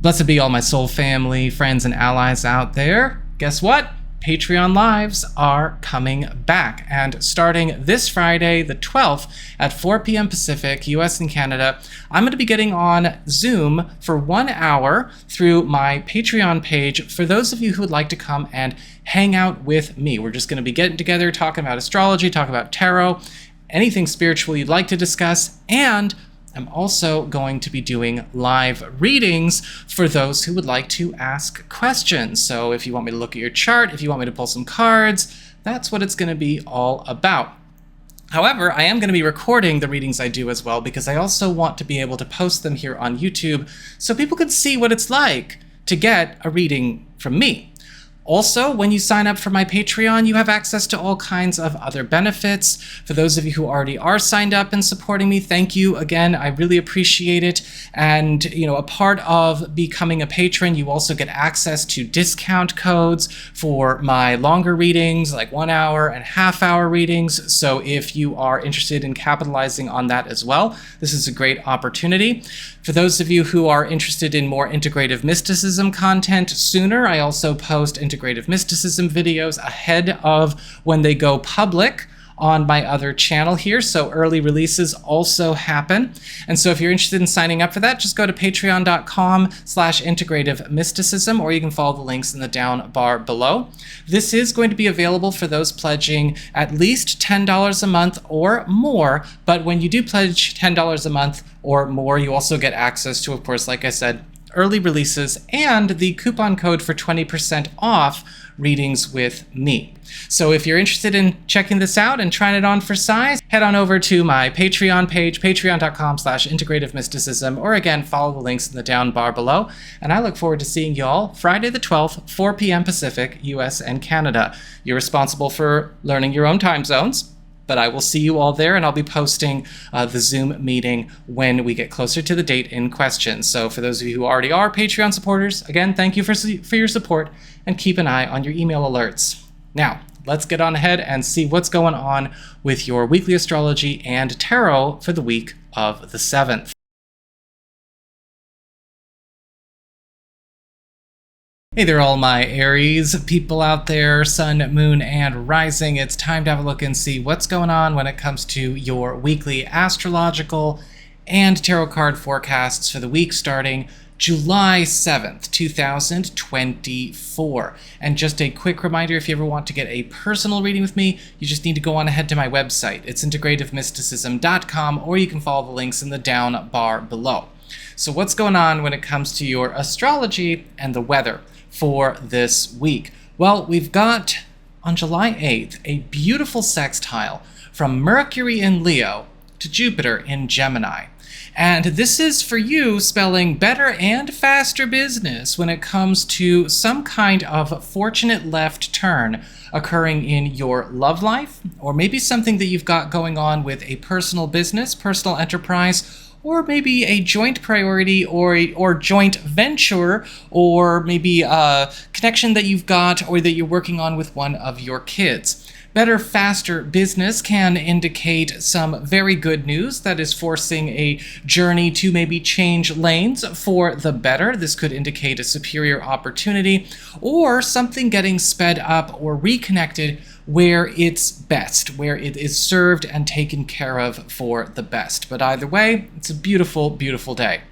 Blessed be all my soul family, friends, and allies out there. Guess what? Patreon Lives are coming back, and starting this Friday, the 12th, at 4 p.m. Pacific, US and Canada, I'm going to be getting on Zoom for 1 hour through my Patreon page for those of you who would like to come and hang out with me. We're just going to be getting together, talking about astrology, talking about tarot, anything spiritual you'd like to discuss, and I'm also going to be doing live readings for those who would like to ask questions. So if you want me to look at your chart, if you want me to pull some cards, that's what it's going to be all about. However, I am going to be recording the readings I do as well, because I also want to be able to post them here on YouTube so people can see what it's like to get a reading from me. Also, when you sign up for my Patreon, you have access to all kinds of other benefits. For those of you who already are signed up and supporting me, thank you again. I really appreciate it. And, a part of becoming a patron, you also get access to discount codes for my longer readings, like 1 hour and half-hour readings. So if you are interested in capitalizing on that as well, this is a great opportunity. For those of you who are interested in more integrative mysticism content sooner, I also post integrative mysticism videos ahead of when they go public on my other channel here, so early releases also happen. And so if you're interested in signing up for that, just go to patreon.com/integrative mysticism, or you can follow the links in the down bar below. This is going to be available for those pledging at least $10 a month or more, but when you do pledge $10 a month or more, you also get access to, of course, like I said, early releases and the coupon code for 20% off readings with me. So if you're interested in checking this out and trying it on for size, head on over to my Patreon page, patreon.com/integrative mysticism, or again, follow the links in the down bar below. And I look forward to seeing y'all Friday the 12th, 4 p.m. Pacific, US and Canada. You're responsible for learning your own time zones, but I will see you all there, and I'll be posting the Zoom meeting when we get closer to the date in question. So for those of you who already are Patreon supporters, again, thank you for your support, and keep an eye on your email alerts. Now, let's get on ahead and see what's going on with your weekly astrology and tarot for the week of the 7th. Hey there, all my Aries people out there, Sun, Moon, and Rising. It's time to have a look and see what's going on when it comes to your weekly astrological and tarot card forecasts for the week starting July 7th, 2024. And just a quick reminder, if you ever want to get a personal reading with me, you just need to go on ahead to my website. It's integrativemysticism.com, or you can follow the links in the down bar below. So what's going on when it comes to your astrology and the weather for this week? Well, we've got, on July 8th, a beautiful sextile from Mercury in Leo to Jupiter in Gemini. And this is for you spelling better and faster business when it comes to some kind of fortunate left turn occurring in your love life, or maybe something that you've got going on with a personal business, personal enterprise, or maybe a joint priority or joint venture, or maybe a connection that you've got or that you're working on with one of your kids. Better, faster business can indicate some very good news that is forcing a journey to maybe change lanes for the better. This could indicate a superior opportunity or something getting sped up or reconnected where it's best, where it is served and taken care of for the best. But either way, it's a beautiful, beautiful day.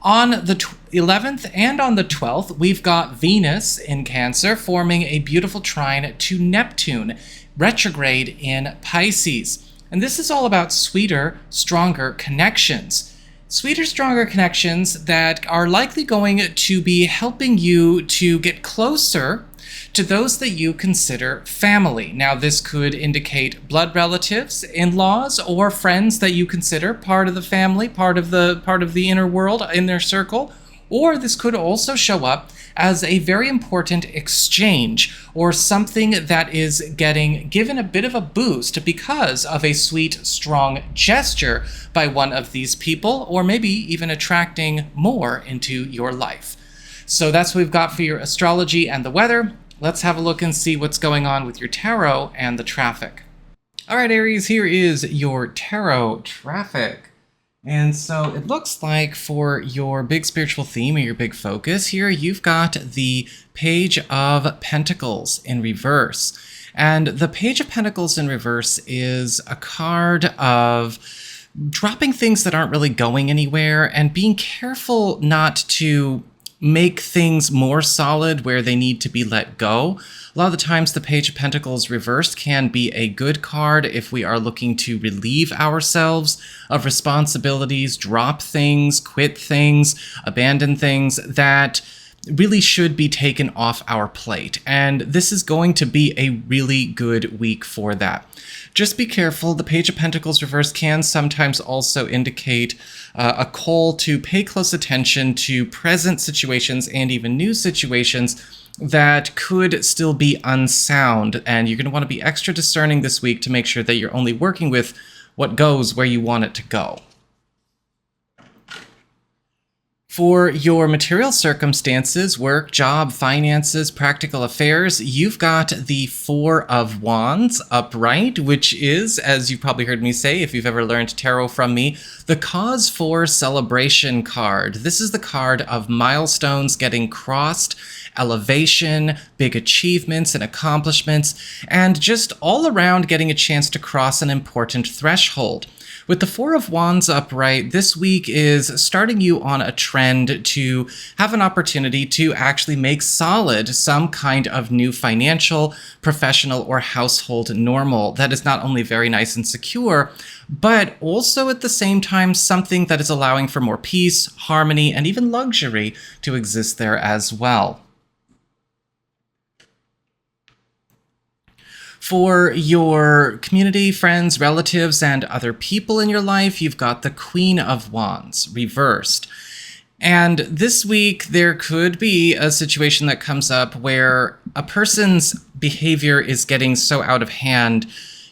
On the 11th and on the 12th, we've got Venus in Cancer forming a beautiful trine to Neptune, retrograde in Pisces. And this is all about sweeter, stronger connections. Sweeter, stronger connections that are likely going to be helping you to get closer to those that you consider family. Now, this could indicate blood relatives, in-laws, or friends that you consider part of the family, part of the inner world, in their circle. Or this could also show up as a very important exchange, or something that is getting given a bit of a boost because of a sweet, strong gesture by one of these people, or maybe even attracting more into your life. So that's what we've got for your astrology and the weather. Let's have a look and see what's going on with your tarot and the traffic. All right, Aries, here is your tarot traffic. And so it looks like for your big spiritual theme or your big focus here, you've got the Page of Pentacles in reverse. And the Page of Pentacles in reverse is a card of dropping things that aren't really going anywhere and being careful not to make things more solid where they need to be let go. A lot of the times the Page of Pentacles reversed can be a good card if we are looking to relieve ourselves of responsibilities, drop things, quit things, abandon things that really should be taken off our plate. And this is going to be a really good week for that. Just be careful. The Page of Pentacles reverse can sometimes also indicate a call to pay close attention to present situations and even new situations that could still be unsound. And you're going to want to be extra discerning this week to make sure that you're only working with what goes where you want it to go. For your material circumstances, work, job, finances, practical affairs, you've got the Four of Wands upright, which is, as you've probably heard me say, if you've ever learned tarot from me, the cause for celebration card. This is the card of milestones getting crossed, elevation, big achievements and accomplishments, and just all around getting a chance to cross an important threshold. With the Four of Wands upright, this week is starting you on a trend to have an opportunity to actually make solid some kind of new financial, professional, or household normal that is not only very nice and secure, but also at the same time something that is allowing for more peace, harmony, and even luxury to exist there as well. For your community, friends, relatives, and other people in your life, you've got the Queen of Wands reversed. And this week, there could be a situation that comes up where a person's behavior is getting so out of hand,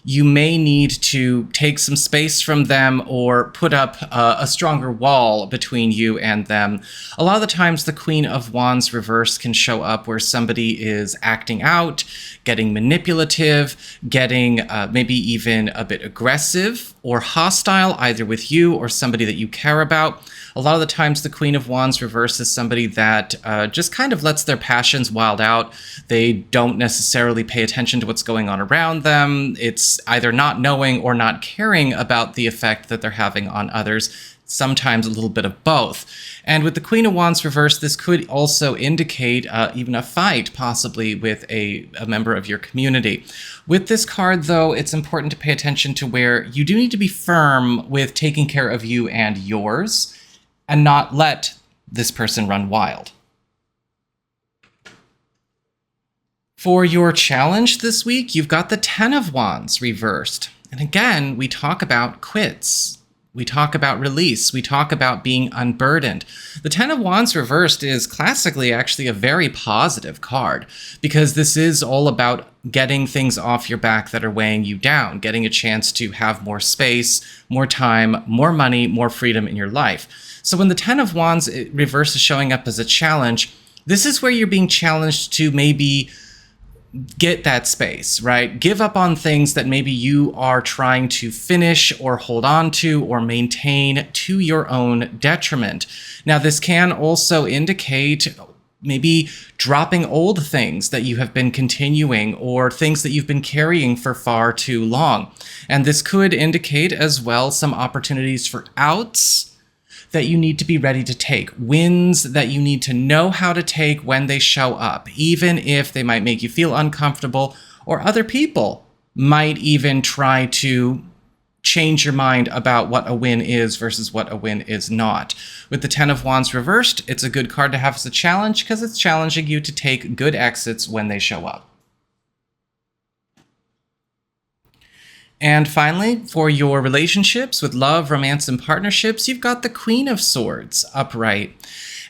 you may need to take some space from them or put up a stronger wall between you and them. A lot of the times the Queen of Wands reverse can show up where somebody is acting out, getting manipulative, getting maybe even a bit aggressive or hostile, either with you or somebody that you care about. A lot of the times the Queen of Wands reverse is somebody that just kind of lets their passions wild out. They don't necessarily pay attention to what's going on around them. It's either not knowing or not caring about the effect that they're having on others, sometimes a little bit of both. And with the Queen of Wands reversed, this could also indicate even a fight, possibly with a member of your community. With this card, though, it's important to pay attention to where you do need to be firm with taking care of you and yours, and not let this person run wild. For your challenge this week, you've got the Ten of Wands reversed. And again, we talk about quits. We talk about release. We talk about being unburdened. The Ten of Wands reversed is classically actually a very positive card, because this is all about getting things off your back that are weighing you down, getting a chance to have more space, more time, more money, more freedom in your life. So when the Ten of Wands reverse is showing up as a challenge, this is where you're being challenged to maybe get that space, right? Give up on things that maybe you are trying to finish or hold on to or maintain to your own detriment. Now, this can also indicate maybe dropping old things that you have been continuing or things that you've been carrying for far too long. And this could indicate as well some opportunities for outs that you need to be ready to take, wins that you need to know how to take when they show up, even if they might make you feel uncomfortable, or other people might even try to change your mind about what a win is versus what a win is not. With the Ten of Wands reversed, it's a good card to have as a challenge because it's challenging you to take good exits when they show up. And finally, for your relationships with love, romance, and partnerships, you've got the Queen of Swords upright.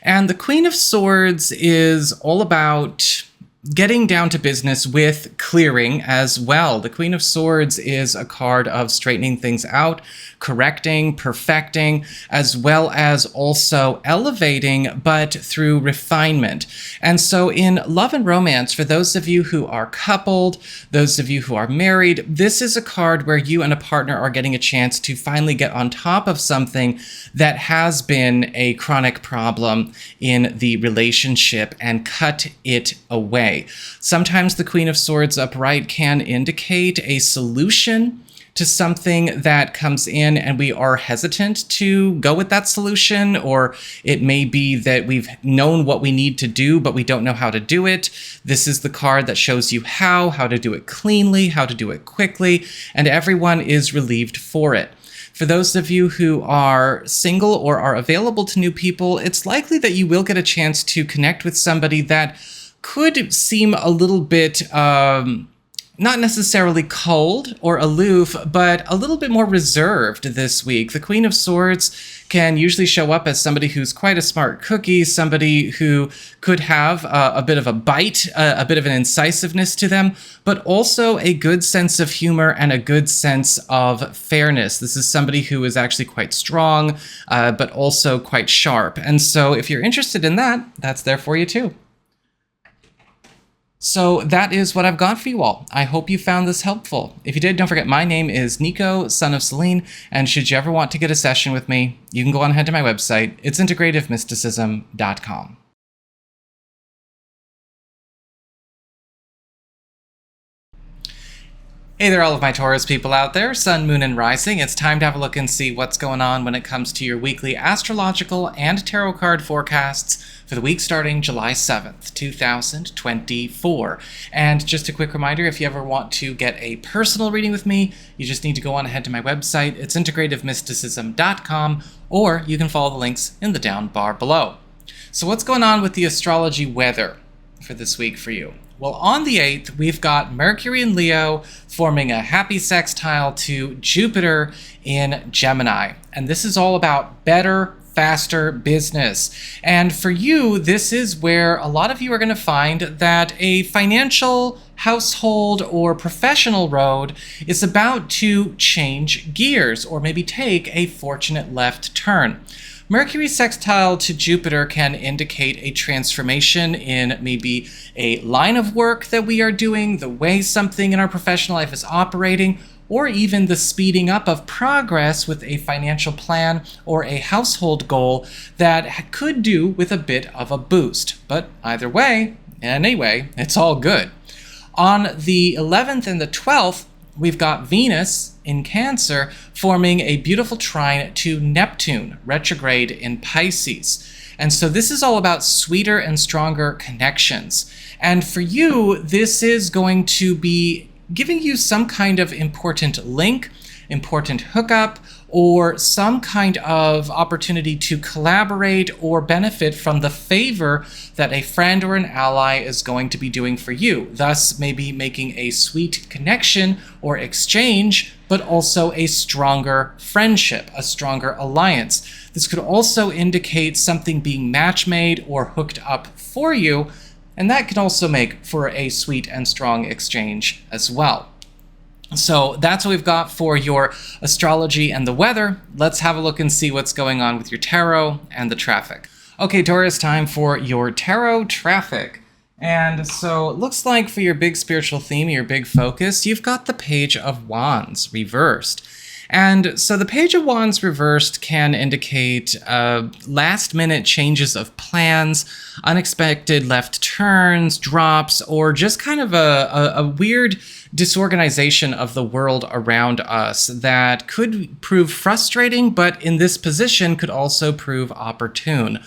And the Queen of Swords is all about getting down to business with clearing as well. The Queen of Swords is a card of straightening things out, correcting, perfecting, as well as also elevating, but through refinement. And so in love and romance, for those of you who are coupled, those of you who are married, this is a card where you and a partner are getting a chance to finally get on top of something that has been a chronic problem in the relationship and cut it away. Sometimes the Queen of Swords upright can indicate a solution to something that comes in and we are hesitant to go with that solution, or it may be that we've known what we need to do, but we don't know how to do it. This is the card that shows you how to do it cleanly, how to do it quickly, and everyone is relieved for it. For those of you who are single or are available to new people, it's likely that you will get a chance to connect with somebody that could seem a little bit, not necessarily cold or aloof, but a little bit more reserved this week. The Queen of Swords can usually show up as somebody who's quite a smart cookie, somebody who could have a bit of a bite, a bit of an incisiveness to them, but also a good sense of humor and a good sense of fairness. This is somebody who is actually quite strong, but also quite sharp. And so if you're interested in that, that's there for you too. So that is what I've got for you all. I hope you found this helpful. If you did, don't forget my name is Nico, Son of Selene, and should you ever want to get a session with me, you can go on ahead to my website. It's integrativemysticism.com. Hey there, all of my Taurus people out there, Sun, Moon, and Rising. It's time to have a look and see what's going on when it comes to your weekly astrological and tarot card forecasts for the week starting July 7th, 2024. And just a quick reminder, if you ever want to get a personal reading with me, you just need to go on ahead to my website. It's integrativemysticism.com, or you can follow the links in the down bar below. So what's going on with the astrology weather for this week for you? Well, on the 8th, we've got Mercury in Leo forming a happy sextile to Jupiter in Gemini. And this is all about better, faster business. And for you, this is where a lot of you are going to find that a financial, household, or professional road is about to change gears, or maybe take a fortunate left turn. Mercury sextile to Jupiter can indicate a transformation in maybe a line of work that we are doing, the way something in our professional life is operating, or even the speeding up of progress with a financial plan or a household goal that could do with a bit of a boost. But either way, anyway, it's all good. On the 11th and the 12th, we've got Venus in Cancer forming a beautiful trine to Neptune, retrograde in Pisces. And so this is all about sweeter and stronger connections. And for you, this is going to be giving you some kind of important link, important hookup, or some kind of opportunity to collaborate or benefit from the favor that a friend or an ally is going to be doing for you, thus maybe making a sweet connection or exchange, but also a stronger friendship, a stronger alliance. This could also indicate something being match-made or hooked up for you, and that can also make for a sweet and strong exchange as well. So that's what we've got for your astrology and the weather. Let's have a look and see what's going on with your tarot and the traffic. Okay, Taurus, time for your tarot traffic. And so it looks like for your big spiritual theme, your big focus, you've got the Page of Wands reversed. And so the Page of Wands reversed can indicate last-minute changes of plans, unexpected left turns, drops, or just kind of a weird disorganization of the world around us that could prove frustrating, but in this position could also prove opportune.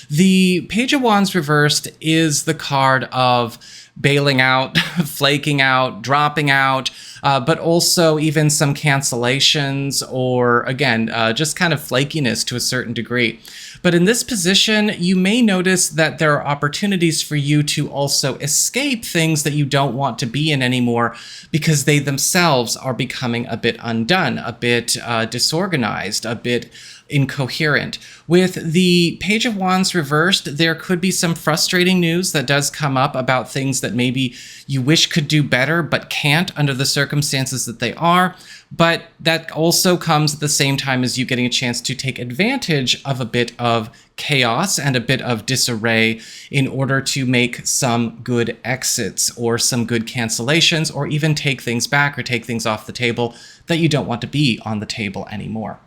The Page of Wands reversed is the card of bailing out, flaking out, dropping out, but also even some cancellations or, again, just kind of flakiness to a certain degree. But in this position, you may notice that there are opportunities for you to also escape things that you don't want to be in anymore because they themselves are becoming a bit undone, a bit disorganized, a bit incoherent. With the Page of Wands reversed, there could be some frustrating news that does come up about things that maybe you wish could do better but can't under the circumstances that they are. But that also comes at the same time as you getting a chance to take advantage of a bit of chaos and a bit of disarray in order to make some good exits or some good cancellations, or even take things back or take things off the table that you don't want to be on the table anymore.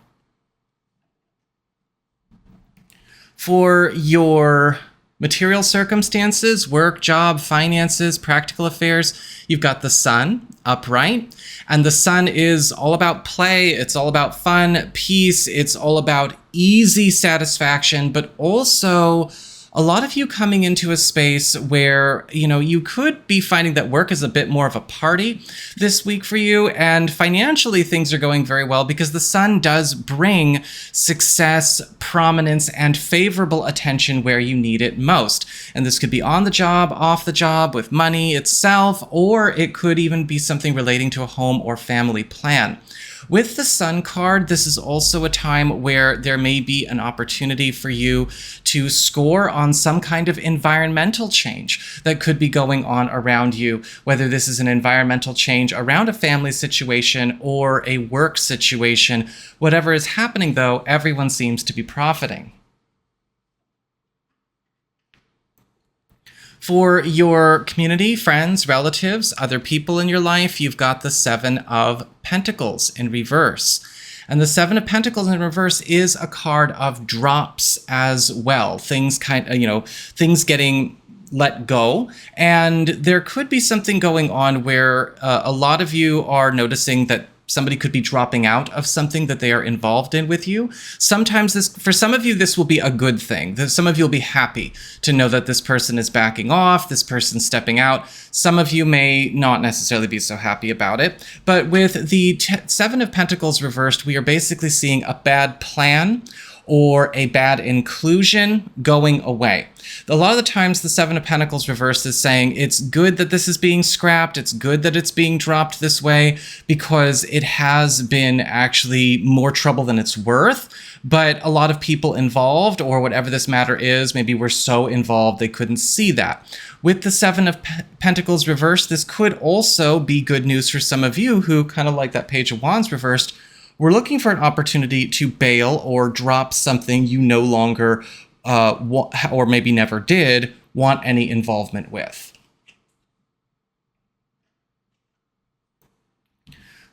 For your material circumstances, work, job, finances, practical affairs, you've got the Sun upright. And the Sun is all about play, it's all about fun, peace, it's all about easy satisfaction, but also a lot of you coming into a space where, you could be finding that work is a bit more of a party this week for you, and financially things are going very well because the Sun does bring success, prominence, and favorable attention where you need it most. And this could be on the job, off the job, with money itself, or it could even be something relating to a home or family plan. With the Sun card, this is also a time where there may be an opportunity for you to score on some kind of environmental change that could be going on around you, whether this is an environmental change around a family situation or a work situation. Whatever is happening, though, everyone seems to be profiting. For your community, friends, relatives, other people in your life, you've got the Seven of Pentacles in reverse. And the Seven of Pentacles in reverse is a card of drops as well. Things things getting let go. And there could be something going on where a lot of you are noticing that somebody could be dropping out of something that they are involved in with you. Sometimes for some of you, this will be a good thing. Some of you will be happy to know that this person is backing off, this person's stepping out. Some of you may not necessarily be so happy about it. But with the Seven of Pentacles reversed, we are basically seeing a bad plan or a bad inclusion going away. A lot of the times the Seven of Pentacles reversed is saying it's good that this is being scrapped, it's good that it's being dropped this way, because it has been actually more trouble than it's worth. But a lot of people involved, or whatever this matter is, maybe were so involved they couldn't see that. With the Seven of Pentacles reversed, this could also be good news for some of you who, kind of like that Page of Wands reversed, we're looking for an opportunity to bail or drop something you no longer, or maybe never did, want any involvement with.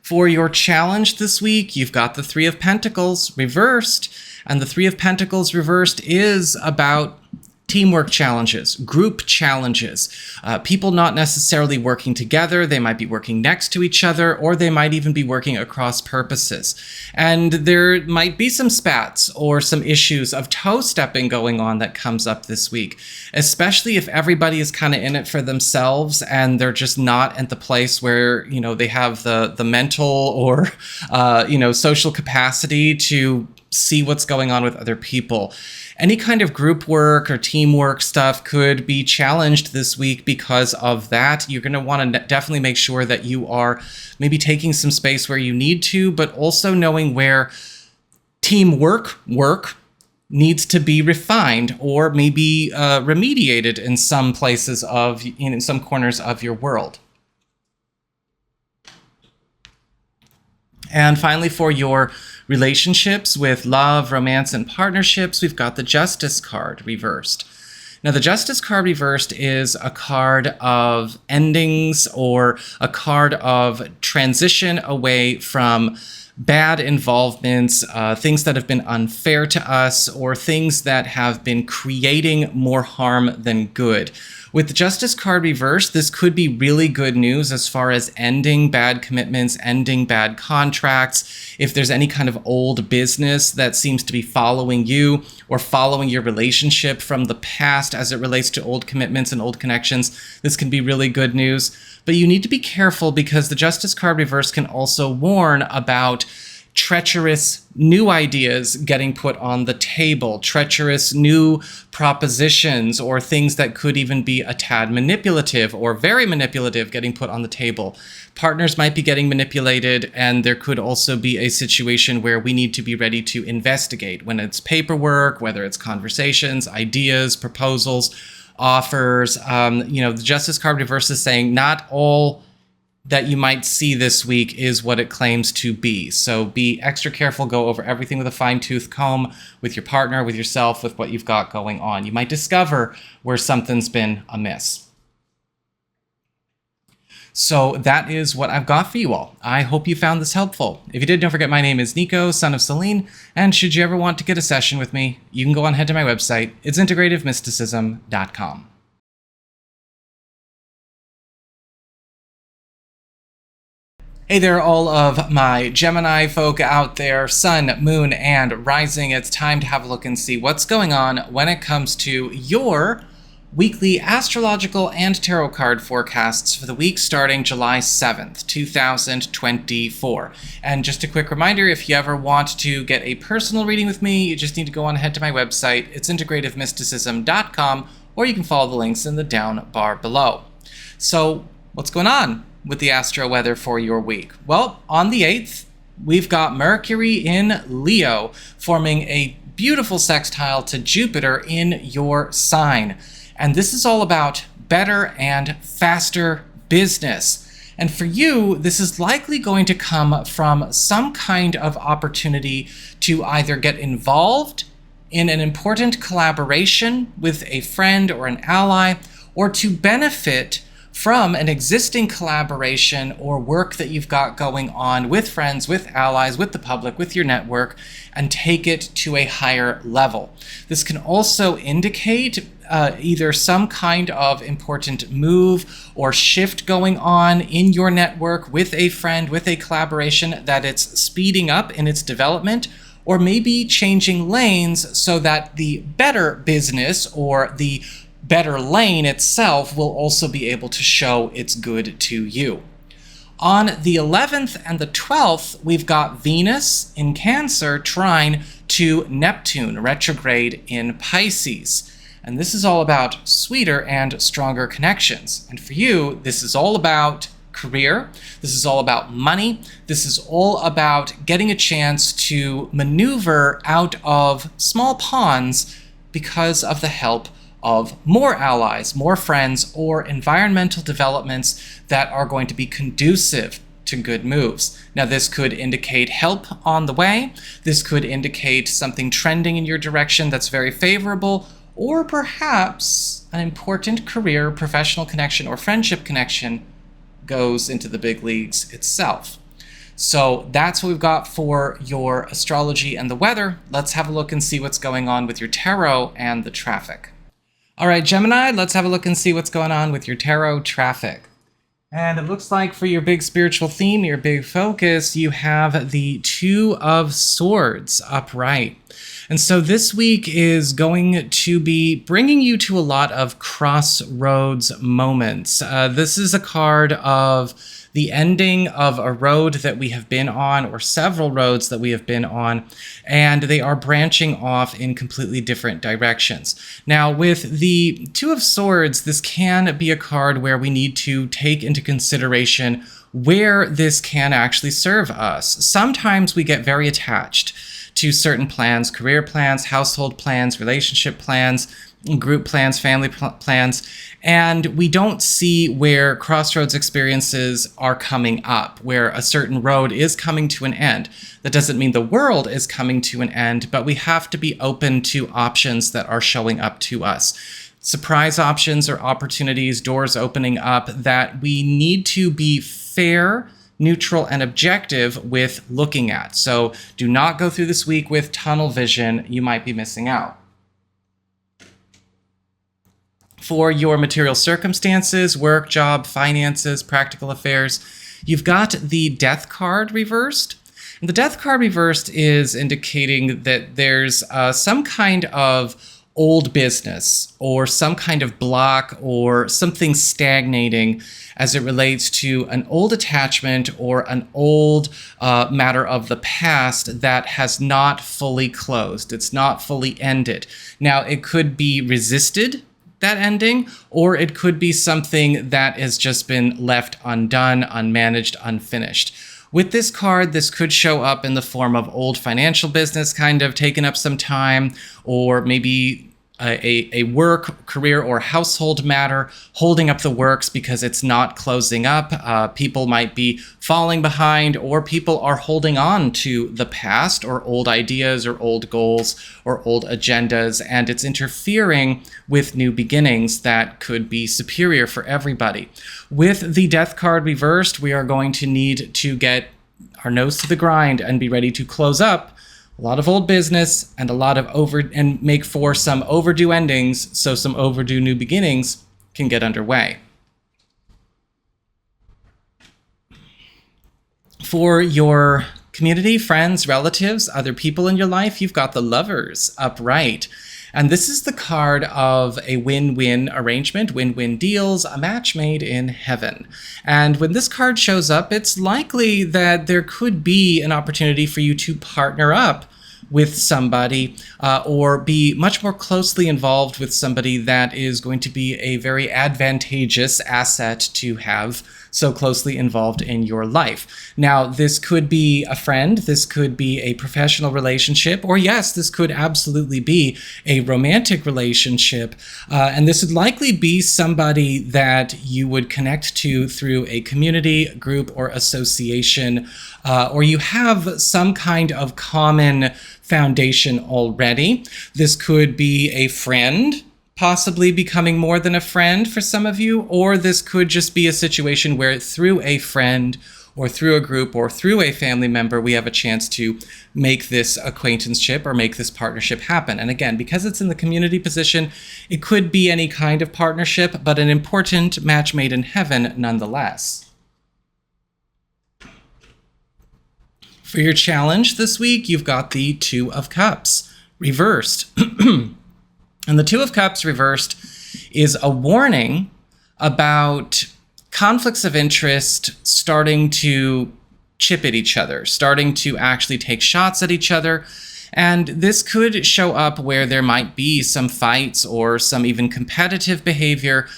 For your challenge this week, you've got the Three of Pentacles reversed, and the Three of Pentacles reversed is about teamwork challenges, group challenges, people not necessarily working together. They might be working next to each other, or they might even be working across purposes. And there might be some spats or some issues of toe stepping going on that comes up this week, especially if everybody is kind of in it for themselves and they're just not at the place where, they have the mental or, social capacity to see what's going on with other people. Any kind of group work or teamwork stuff could be challenged this week because of that. You're going to want to definitely make sure that you are maybe taking some space where you need to, but also knowing where teamwork needs to be refined or maybe remediated in some places in some corners of your world. And finally, for your relationships with love, romance, and partnerships, we've got the Justice card reversed. Now, the Justice card reversed is a card of endings or a card of transition away from bad involvements, things that have been unfair to us, or things that have been creating more harm than good. With the Justice card reversed, this could be really good news as far as ending bad commitments, ending bad contracts. If there's any kind of old business that seems to be following you or following your relationship from the past as it relates to old commitments and old connections, this can be really good news. But you need to be careful because the Justice card reversed can also warn about treacherous new ideas getting put on the table, treacherous new propositions, or things that could even be a tad manipulative or very manipulative getting put on the table. Partners might be getting manipulated, and there could also be a situation where we need to be ready to investigate when it's paperwork, whether it's conversations, ideas, proposals, offers. The Justice card reverse is saying not all that you might see this week is what it claims to be. So be extra careful, go over everything with a fine-tooth comb with your partner, with yourself, with what you've got going on. You might discover where something's been amiss. So that is what I've got for you all. I hope you found this helpful. If you did, don't forget my name is Nico, Son of Selene, and should you ever want to get a session with me, you can go on ahead to my website. It's integrativemysticism.com. Hey there, all of my Gemini folk out there, Sun, Moon, and Rising. It's time to have a look and see what's going on when it comes to your weekly astrological and tarot card forecasts for the week starting July 7th, 2024. And just a quick reminder, if you ever want to get a personal reading with me, you just need to go on ahead to my website. It's integrativemysticism.com, or you can follow the links in the down bar below. So what's going on with the astro weather for your week? Well, on the 8th, we've got Mercury in Leo forming a beautiful sextile to Jupiter in your sign. And this is all about better and faster business. And for you, this is likely going to come from some kind of opportunity to either get involved in an important collaboration with a friend or an ally, or to benefit from an existing collaboration or work that you've got going on with friends, with allies, with the public, with your network, and take it to a higher level. This can also indicate either some kind of important move or shift going on in your network with a friend, with a collaboration, that it's speeding up in its development, or maybe changing lanes so that the better business or the better lane itself will also be able to show its good to you. On the 11th and the 12th, we've got Venus in Cancer trine to Neptune retrograde in Pisces. And this is all about sweeter and stronger connections. And for you, this is all about career. This is all about money. This is all about getting a chance to maneuver out of small ponds because of the help of more allies, more friends, or environmental developments that are going to be conducive to good moves. Now, this could indicate help on the way. This could indicate something trending in your direction that's very favorable, or perhaps an important career, professional connection, or friendship connection goes into the big leagues itself. So that's what we've got for your astrology and the weather. Let's have a look and see what's going on with your tarot and the traffic. All right, Gemini, let's have a look and see what's going on with your tarot traffic. And it looks like for your big spiritual theme, your big focus, you have the Two of Swords upright. And so this week is going to be bringing you to a lot of crossroads moments. This is a card of the ending of a road that we have been on, or several roads that we have been on, and they are branching off in completely different directions. Now, with the Two of Swords, this can be a card where we need to take into consideration where this can actually serve us. Sometimes we get very attached to certain plans, career plans, household plans, relationship plans, group plans, family plans, and we don't see where crossroads experiences are coming up, where a certain road is coming to an end. That doesn't mean the world is coming to an end, but we have to be open to options that are showing up to us. Surprise options or opportunities, doors opening up that we need to be fair, neutral, and objective with looking at. So do not go through this week with tunnel vision. You might be missing out. For your material circumstances, work, job, finances, practical affairs, you've got the Death card reversed. And the Death card reversed is indicating that there's some kind of old business or some kind of block or something stagnating as it relates to an old attachment or an old matter of the past that has not fully closed. It's not fully ended. Now, it could be resisted, that ending, or it could be something that has just been left undone, unmanaged, unfinished. With this card, this could show up in the form of old financial business kind of taking up some time, or maybe a work, career, or household matter holding up the works because it's not closing up. People might be falling behind, or people are holding on to the past or old ideas or old goals or old agendas, and it's interfering with new beginnings that could be superior for everybody. With the Death card reversed, we are going to need to get our nose to the grind and be ready to close up a lot of old business and a lot of and make for some overdue endings so some overdue new beginnings can get underway. For your community, friends, relatives, other people in your life, you've got the Lovers upright. And this is the card of a win-win arrangement, win-win deals, a match made in heaven. And when this card shows up, it's likely that there could be an opportunity for you to partner up with somebody or be much more closely involved with somebody that is going to be a very advantageous asset to have so closely involved in your life. Now, this could be a friend, this could be a professional relationship, or yes, this could absolutely be a romantic relationship. And this would likely be somebody that you would connect to through a community, group, or association, or you have some kind of common foundation already. This could be a friend, possibly becoming more than a friend for some of you, or this could just be a situation where through a friend or through a group or through a family member, we have a chance to make this acquaintanceship or make this partnership happen. And again, because it's in the community position, it could be any kind of partnership, but an important match made in heaven nonetheless. For your challenge this week, you've got the Two of Cups reversed. And the Two of Cups reversed is a warning about conflicts of interest starting to chip at each other, starting to actually take shots at each other. And this could show up where there might be some fights or some even competitive behavior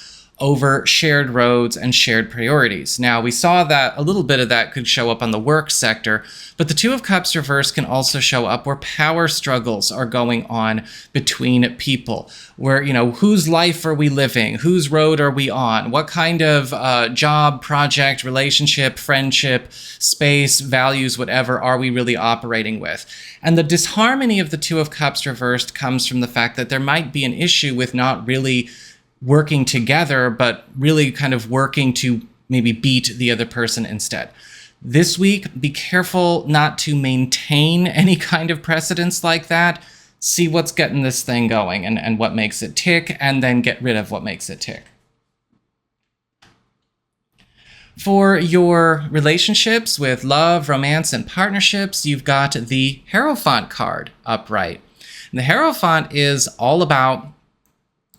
over shared roads and shared priorities. Now, we saw that a little bit of that could show up on the work sector, but the Two of Cups reverse can also show up where power struggles are going on between people, where, whose life are we living? Whose road are we on? What kind of job, project, relationship, friendship, space, values, whatever are we really operating with? And the disharmony of the Two of Cups reversed comes from the fact that there might be an issue with not really working together, but really kind of working to maybe beat the other person instead. This week, be careful not to maintain any kind of precedence like that. See what's getting this thing going and what makes it tick, and then get rid of what makes it tick. For your relationships with love, romance, and partnerships, you've got the Hierophant card upright. And the Hierophant is all about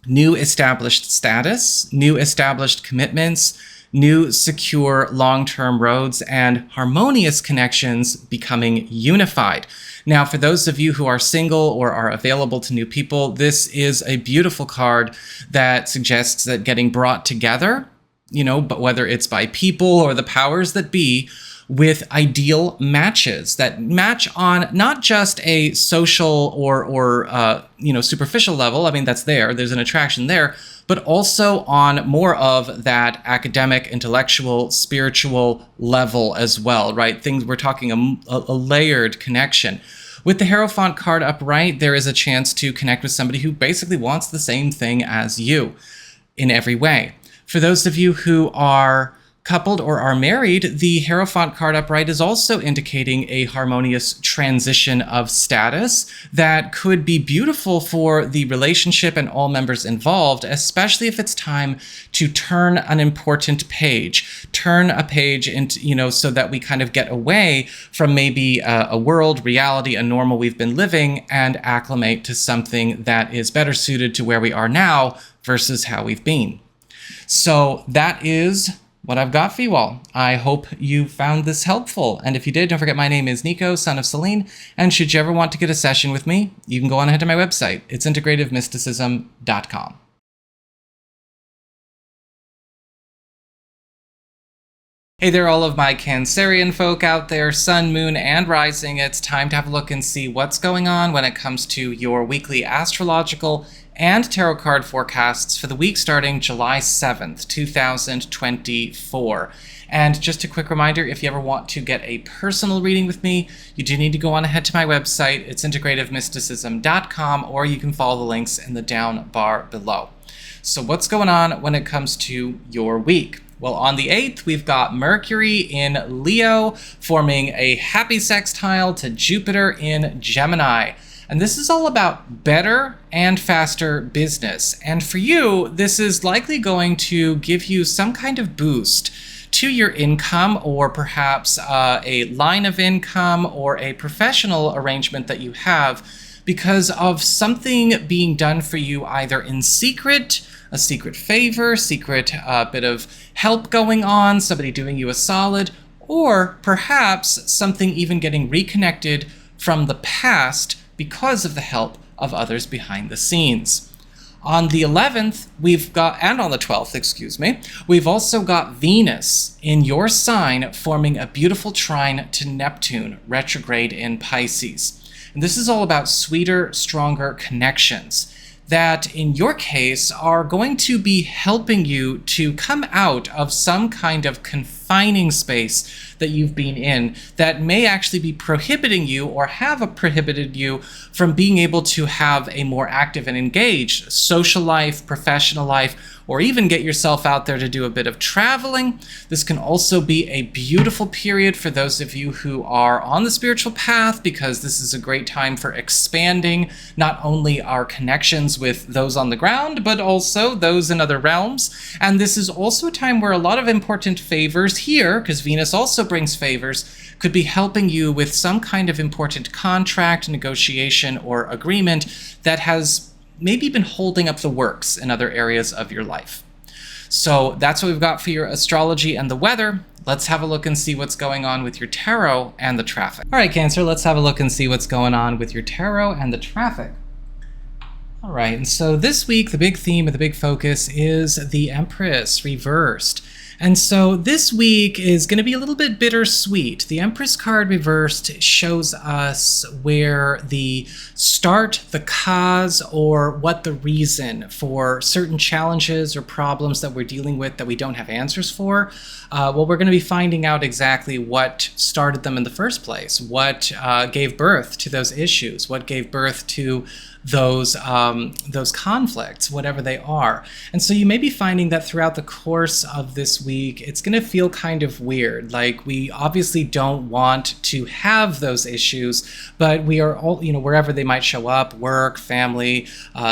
new established status, new established commitments, new secure long-term roads, and harmonious connections becoming unified. Now, for those of you who are single or are available to new people, this is a beautiful card that suggests that getting brought together, but whether it's by people or the powers that be, with ideal matches that match on not just a social or superficial level. I mean, that's there's an attraction there, but also on more of that academic, intellectual, spiritual level as well, right? We're talking a layered connection. With the Hierophant card upright, there is a chance to connect with somebody who basically wants the same thing as you in every way. For those of you who are coupled or are married, the Hierophant card upright is also indicating a harmonious transition of status that could be beautiful for the relationship and all members involved, especially if it's time to turn an important page, turn a page into, so that we kind of get away from maybe a world, reality, a normal we've been living, and acclimate to something that is better suited to where we are now versus how we've been. So that is what I've got for you all. I hope you found this helpful. And if you did, don't forget my name is Nico, Son of Selene. And should you ever want to get a session with me, you can go on ahead to my website. It's integrativemysticism.com. Hey there, all of my Cancerian folk out there, Sun, Moon, and Rising. It's time to have a look and see what's going on when it comes to your weekly astrological and tarot card forecasts for the week starting July 7th, 2024. And just a quick reminder, if you ever want to get a personal reading with me, you do need to go on ahead to my website. It's integrativemysticism.com, or you can follow the links in the down bar below. So what's going on when it comes to your week? Well, on the 8th, we've got Mercury in Leo forming a happy sextile to Jupiter in Gemini. And this is all about better and faster business. And for you, this is likely going to give you some kind of boost to your income, or perhaps a line of income or a professional arrangement that you have because of something being done for you either in secret, a secret favor, secret bit of help going on, somebody doing you a solid, or perhaps something even getting reconnected from the past because of the help of others behind the scenes. On the 11th, and on the 12th, we've also got Venus in your sign forming a beautiful trine to Neptune, retrograde in Pisces. And this is all about sweeter, stronger connections that, in your case, are going to be helping you to come out of some kind of confining space that you've been in that may actually be prohibiting you or have prohibited you from being able to have a more active and engaged social life, professional life, or even get yourself out there to do a bit of traveling. This can also be a beautiful period for those of you who are on the spiritual path, because this is a great time for expanding not only our connections with those on the ground, but also those in other realms. And this is also a time where a lot of important favors here, because Venus also brings favors, could be helping you with some kind of important contract, negotiation, or agreement that has maybe been holding up the works in other areas of your life. So that's what we've got for your astrology and the weather. Let's have a look and see what's going on with your tarot and the traffic. All right, Cancer, let's have a look and see what's going on with your tarot and the traffic. All right, and so this week, the big theme, the big focus is the Empress reversed. And so this week is going to be a little bit bittersweet. The Empress card reversed shows us where the start, the cause, or what the reason for certain challenges or problems that we're dealing with that we don't have answers for. Well, we're going to be finding out exactly what started them in the first place, what gave birth to those issues, what gave birth to those conflicts, whatever they are. And so you may be finding that throughout the course of this week, it's going to feel kind of weird. Like, we obviously don't want to have those issues, but we are all, wherever they might show up, work, family,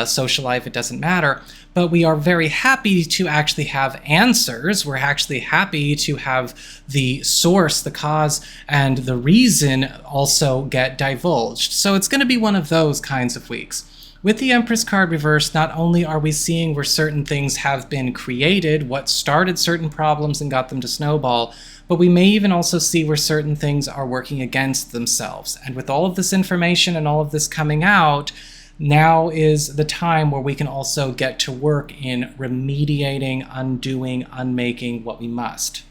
social life, it doesn't matter. But we are very happy to actually have answers. We're actually happy to have the source, the cause, and the reason also get divulged. So it's going to be one of those kinds of weeks. With the Empress card reversed, not only are we seeing where certain things have been created, what started certain problems and got them to snowball, but we may even also see where certain things are working against themselves. And with all of this information and all of this coming out, now is the time where we can also get to work in remediating, undoing, unmaking what we must.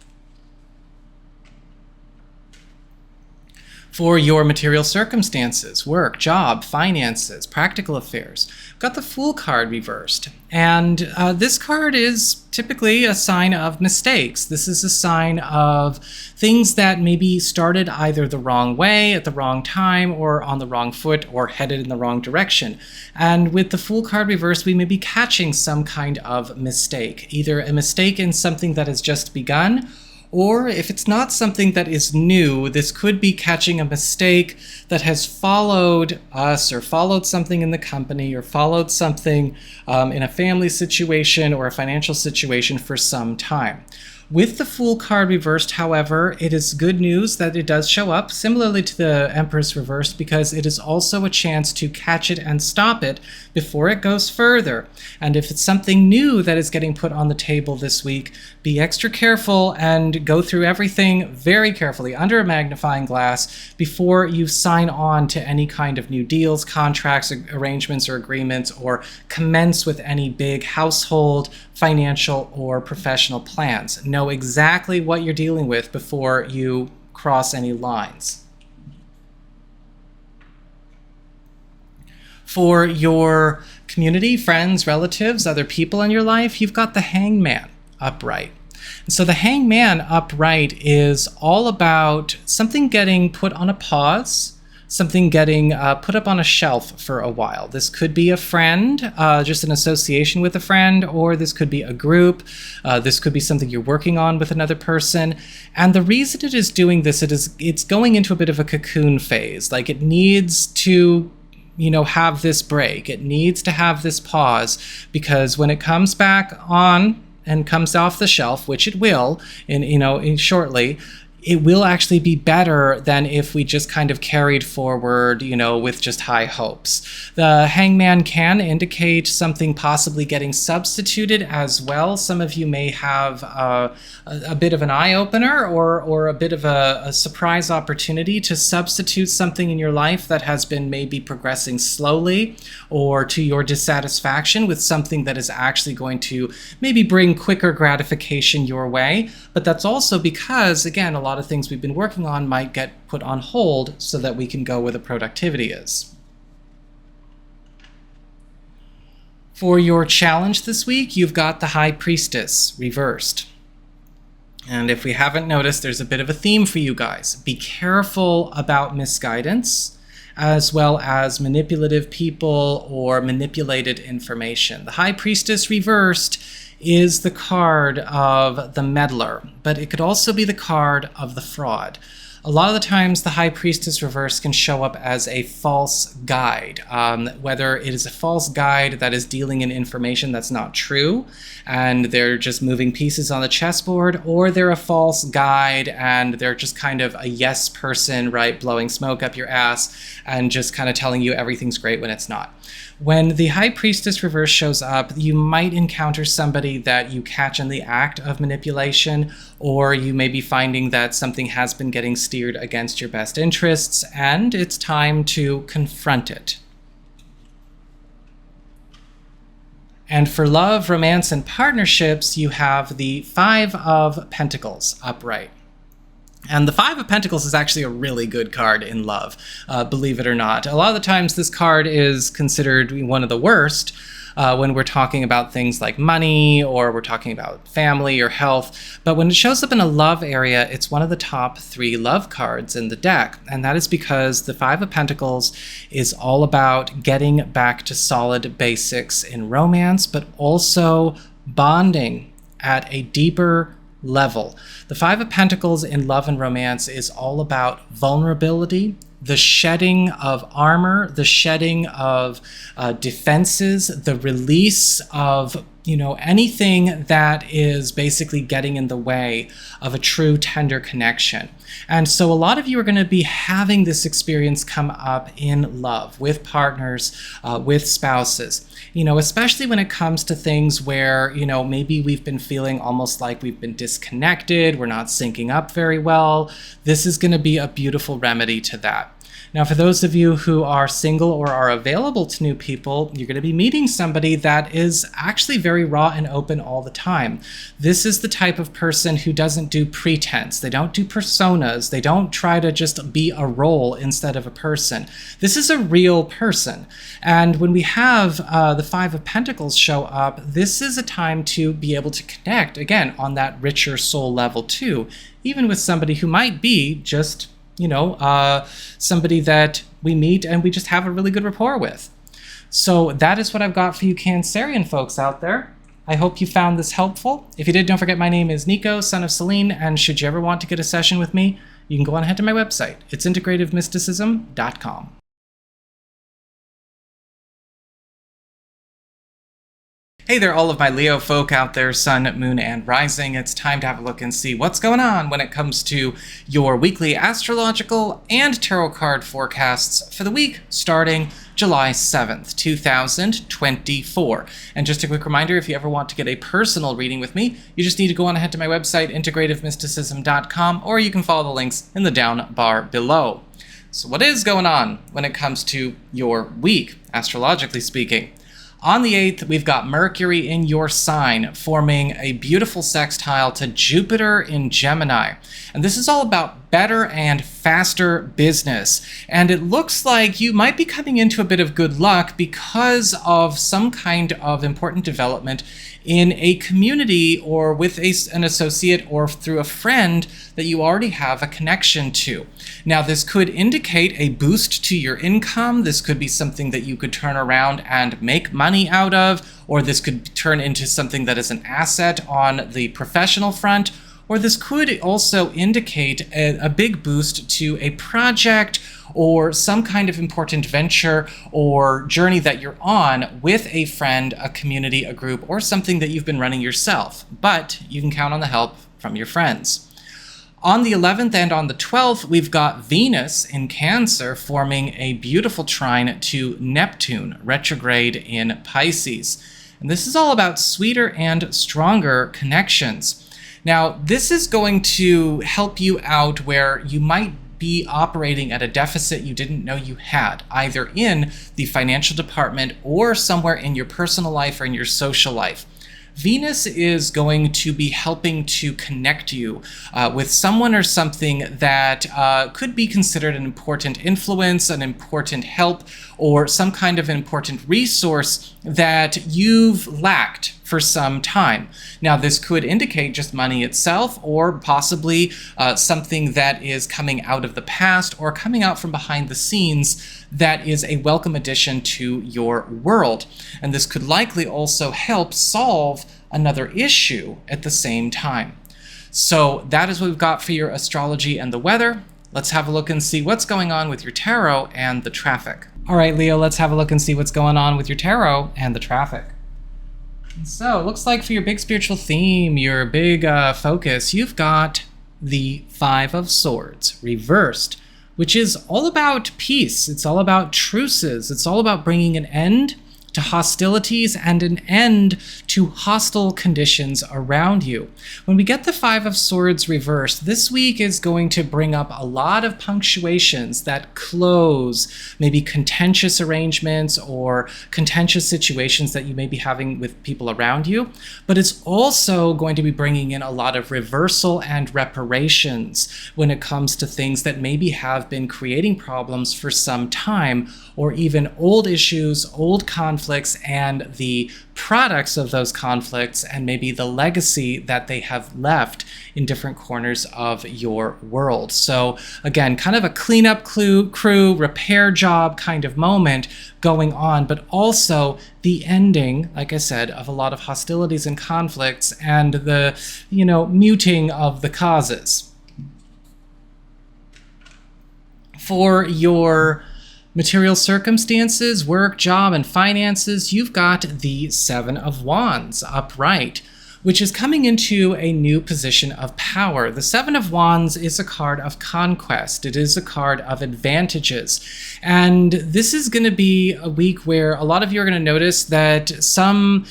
For your material circumstances, work, job, finances, practical affairs, we've got the Fool card reversed. And this card is typically a sign of mistakes. This is a sign of things that maybe started either the wrong way, at the wrong time, or on the wrong foot, or headed in the wrong direction. And with the Fool card reversed, we may be catching some kind of mistake, either a mistake in something that has just begun, Or if it's not something that is new, this could be catching a mistake that has followed us or followed something in the company or followed something in a family situation or a financial situation for some time. With the Fool card reversed, however, it is good news that it does show up, similarly to the Empress reversed, because it is also a chance to catch it and stop it before it goes further. And if it's something new that is getting put on the table this week, be extra careful and go through everything very carefully under a magnifying glass before you sign on to any kind of new deals, contracts, arrangements, or agreements, or commence with any big household, financial, or professional plans. Know exactly what you're dealing with before you cross any lines. For your community, friends, relatives, other people in your life, you've got the Hangman upright. And so the Hangman upright is all about something getting put on a pause, something getting put up on a shelf for a while. This could be a friend, just an association with a friend, or this could be a group. This could be something you're working on with another person. And the reason it is doing this, it's going into a bit of a cocoon phase. Like it needs to have this break. It needs to have this pause, because when it comes back on and comes off the shelf, which it will in shortly, it will actually be better than if we just kind of carried forward, with just high hopes. The Hangman can indicate something possibly getting substituted as well. Some of you may have a bit of an eye-opener or a bit of a surprise opportunity to substitute something in your life that has been maybe progressing slowly or to your dissatisfaction with something that is actually going to maybe bring quicker gratification your way. But that's also because, again, a lot of things we've been working on might get put on hold so that we can go where the productivity is. For your challenge this week, you've got the High Priestess reversed. And if we haven't noticed, there's a bit of a theme for you guys. Be careful about misguidance, as well as manipulative people or manipulated information. The High Priestess reversed is the card of the meddler, but it could also be the card of the fraud. A lot of the times the High Priestess reverse can show up as a false guide, whether it is a false guide that is dealing in information that's not true, and they're just moving pieces on the chessboard, or they're a false guide and they're just kind of a yes person, right, blowing smoke up your ass and just kind of telling you everything's great when it's not. When the High Priestess reverse shows up, you might encounter somebody that you catch in the act of manipulation, or you may be finding that something has been getting steered against your best interests, and it's time to confront it. And for love, romance, and partnerships, you have the Five of Pentacles upright. And the Five of Pentacles is actually a really good card in love, believe it or not. A lot of the times this card is considered one of the worst when we're talking about things like money or we're talking about family or health. But when it shows up in a love area, it's one of the top 3 love cards in the deck. And that is because the Five of Pentacles is all about getting back to solid basics in romance, but also bonding at a deeper level. The Five of Pentacles in love and romance is all about vulnerability, the shedding of armor, the shedding of defenses, the release of anything that is basically getting in the way of a true tender connection. And so a lot of you are going to be having this experience come up in love, with partners, with spouses, especially when it comes to things where, maybe we've been feeling almost like we've been disconnected, we're not syncing up very well. This is going to be a beautiful remedy to that. Now, for those of you who are single or are available to new people, you're going to be meeting somebody that is actually very raw and open all the time. This is the type of person who doesn't do pretense. They don't do personas. They don't try to just be a role instead of a person. This is a real person. And when we have the Five of Pentacles show up, this is a time to be able to connect, again, on that richer soul level too, even with somebody who might be just somebody that we meet and we just have a really good rapport with. So that is what I've got for you Cancerian folks out there. I hope you found this helpful. If you did, don't forget my name is Nico, Son of Selene, and should you ever want to get a session with me, you can go on ahead to my website. It's integrativemysticism.com. Hey there, all of my Leo folk out there, Sun, Moon, and Rising. It's time to have a look and see what's going on when it comes to your weekly astrological and tarot card forecasts for the week starting July 7th, 2024. And just a quick reminder, if you ever want to get a personal reading with me, you just need to go on ahead to my website, integrativemysticism.com, or you can follow the links in the down bar below. So what is going on when it comes to your week, astrologically speaking? On the 8th, we've got Mercury in your sign, forming a beautiful sextile to Jupiter in Gemini. And this is all about better and faster business. And it looks like you might be coming into a bit of good luck because of some kind of important development in a community or with an associate or through a friend that you already have a connection to. Now, this could indicate a boost to your income. This could be something that you could turn around and make money out of, or this could turn into something that is an asset on the professional front, or this could also indicate a big boost to a project or some kind of important venture or journey that you're on with a friend, a community, a group, or something that you've been running yourself. But you can count on the help from your friends. On the 11th and on the 12th, we've got Venus in Cancer forming a beautiful trine to Neptune, retrograde in Pisces. And this is all about sweeter and stronger connections. Now, this is going to help you out where you might be operating at a deficit you didn't know you had, either in the financial department or somewhere in your personal life or in your social life. Venus is going to be helping to connect you with someone or something that could be considered an important influence, an important help, or some kind of important resource that you've lacked for some time. Now, this could indicate just money itself, or possibly something that is coming out of the past or coming out from behind the scenes that is a welcome addition to your world. And this could likely also help solve another issue at the same time. So that is what we've got for your astrology and the weather. Let's have a look and see what's going on with your tarot and the traffic. All right, Leo, let's have a look and see what's going on with your tarot and the traffic. So it looks like for your big spiritual theme, your big focus, you've got the Five of Swords reversed, which is all about peace. It's all about truces. It's all about bringing an end to hostilities and an end to hostile conditions around you. When we get the Five of Swords reversed, this week is going to bring up a lot of punctuations that close maybe contentious arrangements or contentious situations that you may be having with people around you, but it's also going to be bringing in a lot of reversal and reparations when it comes to things that maybe have been creating problems for some time, or even old issues, old conflicts, and the products of those conflicts, and maybe the legacy that they have left in different corners of your world. So again, kind of a cleanup crew, repair job kind of moment going on, but also the ending, like I said, of a lot of hostilities and conflicts and the, muting of the causes. For your material circumstances, work, job, and finances, you've got the Seven of Wands upright, which is coming into a new position of power. The Seven of Wands is a card of conquest. It is a card of advantages. And this is going to be a week where a lot of you are going to notice that some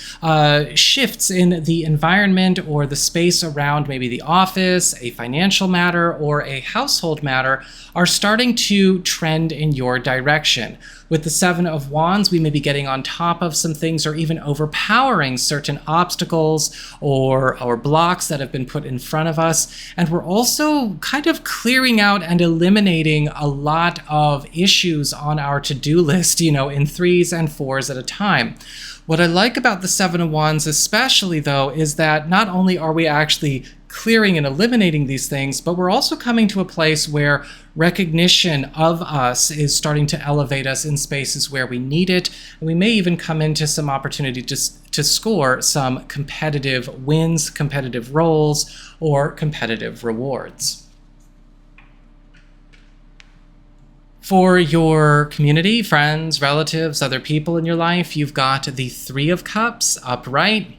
shifts in the environment or the space around maybe the office, a financial matter, or a household matter are starting to trend in your direction. With the Seven of Wands, we may be getting on top of some things or even overpowering certain obstacles or blocks that have been put in front of us. And we're also kind of clearing out and eliminating a lot of issues on our to-do list, in 3s and 4s at a time. What I like about the Seven of Wands especially, though, is that not only are we actually clearing and eliminating these things, but we're also coming to a place where recognition of us is starting to elevate us in spaces where we need it. And we may even come into some opportunity to score some competitive wins, competitive roles, or competitive rewards. For your community, friends, relatives, other people in your life, you've got the Three of Cups upright.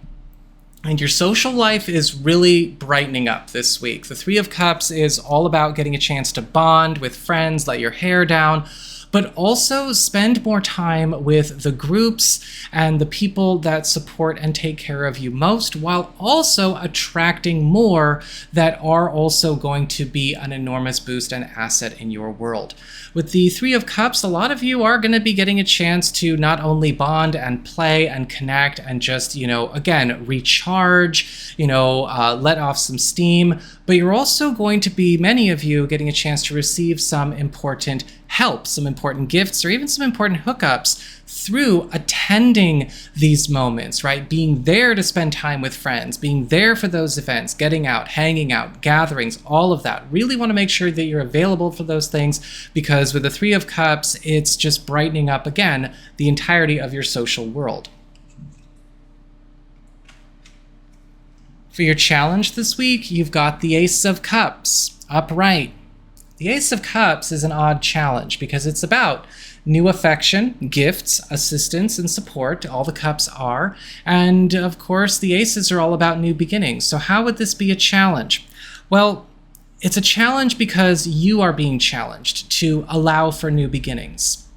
And your social life is really brightening up this week. The Three of Cups is all about getting a chance to bond with friends, let your hair down, but also spend more time with the groups and the people that support and take care of you most, while also attracting more that are also going to be an enormous boost and asset in your world. With the Three of Cups, a lot of you are going to be getting a chance to not only bond and play and connect and just, again, recharge, let off some steam, but you're also going to be, many of you, getting a chance to receive some important help, some important gifts, or even some important hookups through attending these moments, right? Being there to spend time with friends, being there for those events, getting out, hanging out, gatherings, all of that. Really want to make sure that you're available for those things, because with the Three of Cups, it's just brightening up, again, the entirety of your social world. For your challenge this week, you've got the Ace of Cups upright. The Ace of Cups is an odd challenge because it's about new affection, gifts, assistance, and support. All the cups are. And of course, the aces are all about new beginnings. So how would this be a challenge? Well, it's a challenge because you are being challenged to allow for new beginnings,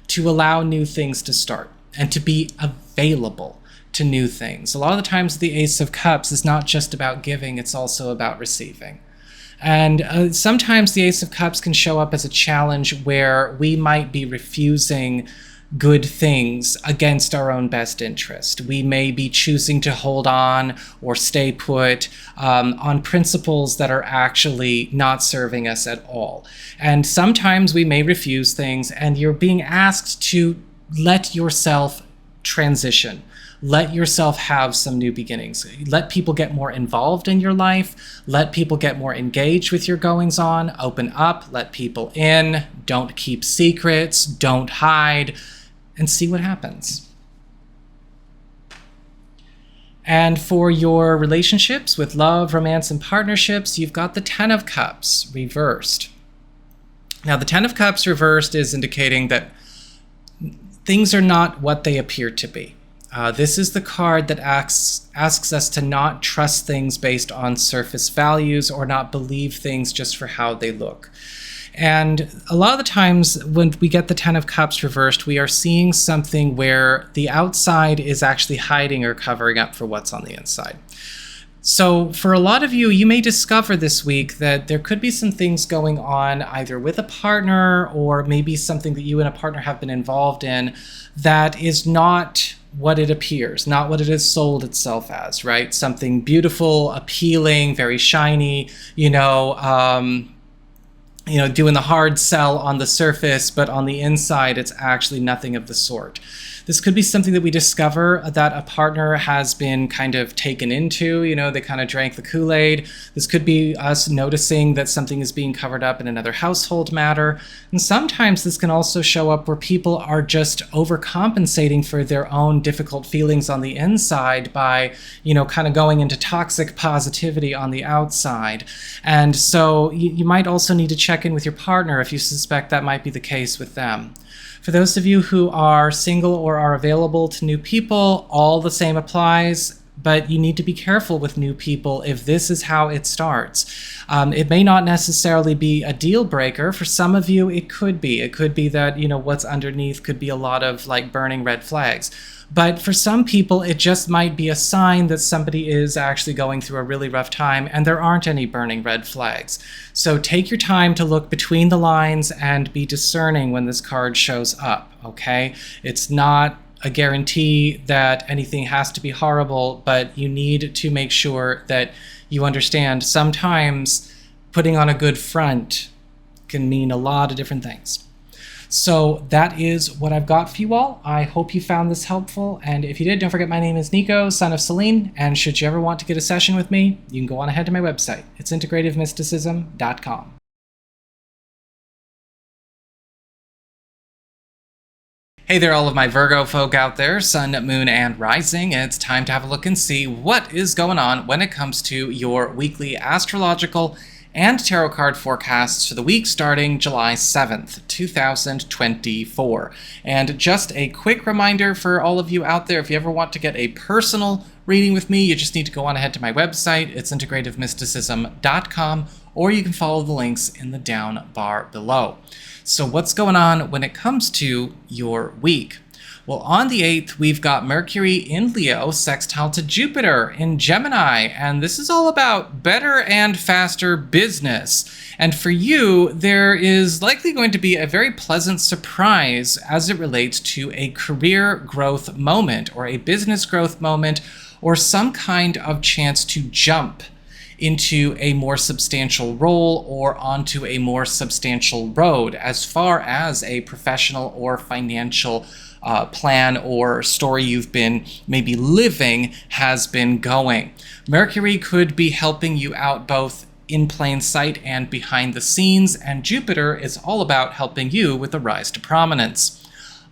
to allow new things to start, and to be available to new things. A lot of the times the Ace of Cups is not just about giving, it's also about receiving. And sometimes the Ace of Cups can show up as a challenge where we might be refusing good things against our own best interest. We may be choosing to hold on or stay put on principles that are actually not serving us at all. And sometimes we may refuse things, and you're being asked to let yourself transition. Let yourself have some new beginnings. Let people get more involved in your life. Let people get more engaged with your goings on. Open up, let people in. Don't keep secrets. Don't hide, and see what happens. And for your relationships with love, romance, and partnerships, you've got the Ten of Cups reversed. Now, the Ten of Cups reversed is indicating that things are not what they appear to be. This is the card that asks us to not trust things based on surface values or not believe things just for how they look. And a lot of the times when we get the Ten of Cups reversed, we are seeing something where the outside is actually hiding or covering up for what's on the inside. So for a lot of you, you may discover this week that there could be some things going on either with a partner or maybe something that you and a partner have been involved in that is not what it appears, not what it has sold itself as, right? Something beautiful, appealing, very shiny, doing the hard sell on the surface, but on the inside, it's actually nothing of the sort. This could be something that we discover that a partner has been kind of taken into, they kind of drank the Kool-Aid. This could be us noticing that something is being covered up in another household matter. And sometimes this can also show up where people are just overcompensating for their own difficult feelings on the inside by, kind of going into toxic positivity on the outside. And so you might also need to check in with your partner if you suspect that might be the case with them. For those of you who are single or are available to new people, all the same applies, but you need to be careful with new people if this is how it starts. It may not necessarily be a deal breaker. For some of you, it could be. It could be that, what's underneath could be a lot of burning red flags. But for some people, it just might be a sign that somebody is actually going through a really rough time and there aren't any burning red flags. So take your time to look between the lines and be discerning when this card shows up, okay? It's not a guarantee that anything has to be horrible, but you need to make sure that you understand sometimes putting on a good front can mean a lot of different things. So that is what I've got for you all. I hope you found this helpful, and if you did, don't forget my name is Nico, Son of Selene, and should you ever want to get a session with me, you can go on ahead to my website. It's integrativemysticism.com. Hey there, all of my Virgo folk out there, Sun, Moon, and Rising. It's time to have a look and see what is going on when it comes to your weekly astrological and tarot card forecasts for the week starting July 7th, 2024. And just a quick reminder for all of you out there, if you ever want to get a personal reading with me, you just need to go on ahead to my website. It's integrativemysticism.com, or you can follow the links in the down bar below. So what's going on when it comes to your week? Well, on the 8th, we've got Mercury in Leo sextile to Jupiter in Gemini, and this is all about better and faster business. And for you, there is likely going to be a very pleasant surprise as it relates to a career growth moment, or a business growth moment, or some kind of chance to jump into a more substantial role or onto a more substantial road as far as a professional or financial plan or story you've been maybe living has been going. Mercury could be helping you out both in plain sight and behind the scenes, and Jupiter is all about helping you with the rise to prominence.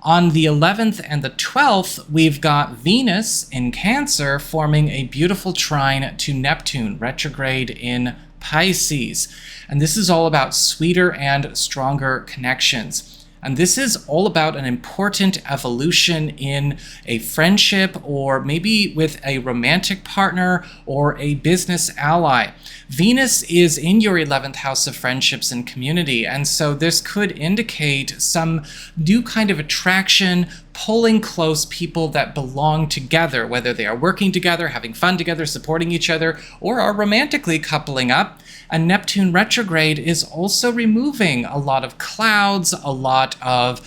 On the 11th and the 12th, we've got Venus in Cancer forming a beautiful trine to Neptune, retrograde in Pisces. And this is all about sweeter and stronger connections. And this is all about an important evolution in a friendship, or maybe with a romantic partner or a business ally. Venus is in your 11th house of friendships and community, and so this could indicate some new kind of attraction, pulling close people that belong together, whether they are working together, having fun together, supporting each other, or are romantically coupling up. And Neptune retrograde is also removing a lot of clouds, a lot of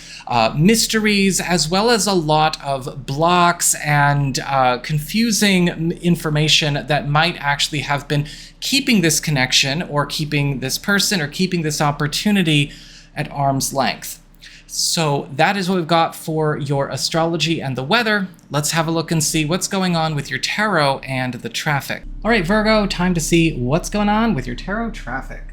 mysteries, as well as a lot of blocks and confusing information that might actually have been keeping this connection, or keeping this person, or keeping this opportunity at arm's length. So that is what we've got for your astrology and the weather. Let's have a look and see what's going on with your tarot and the traffic. All right, Virgo, time to see what's going on with your tarot traffic.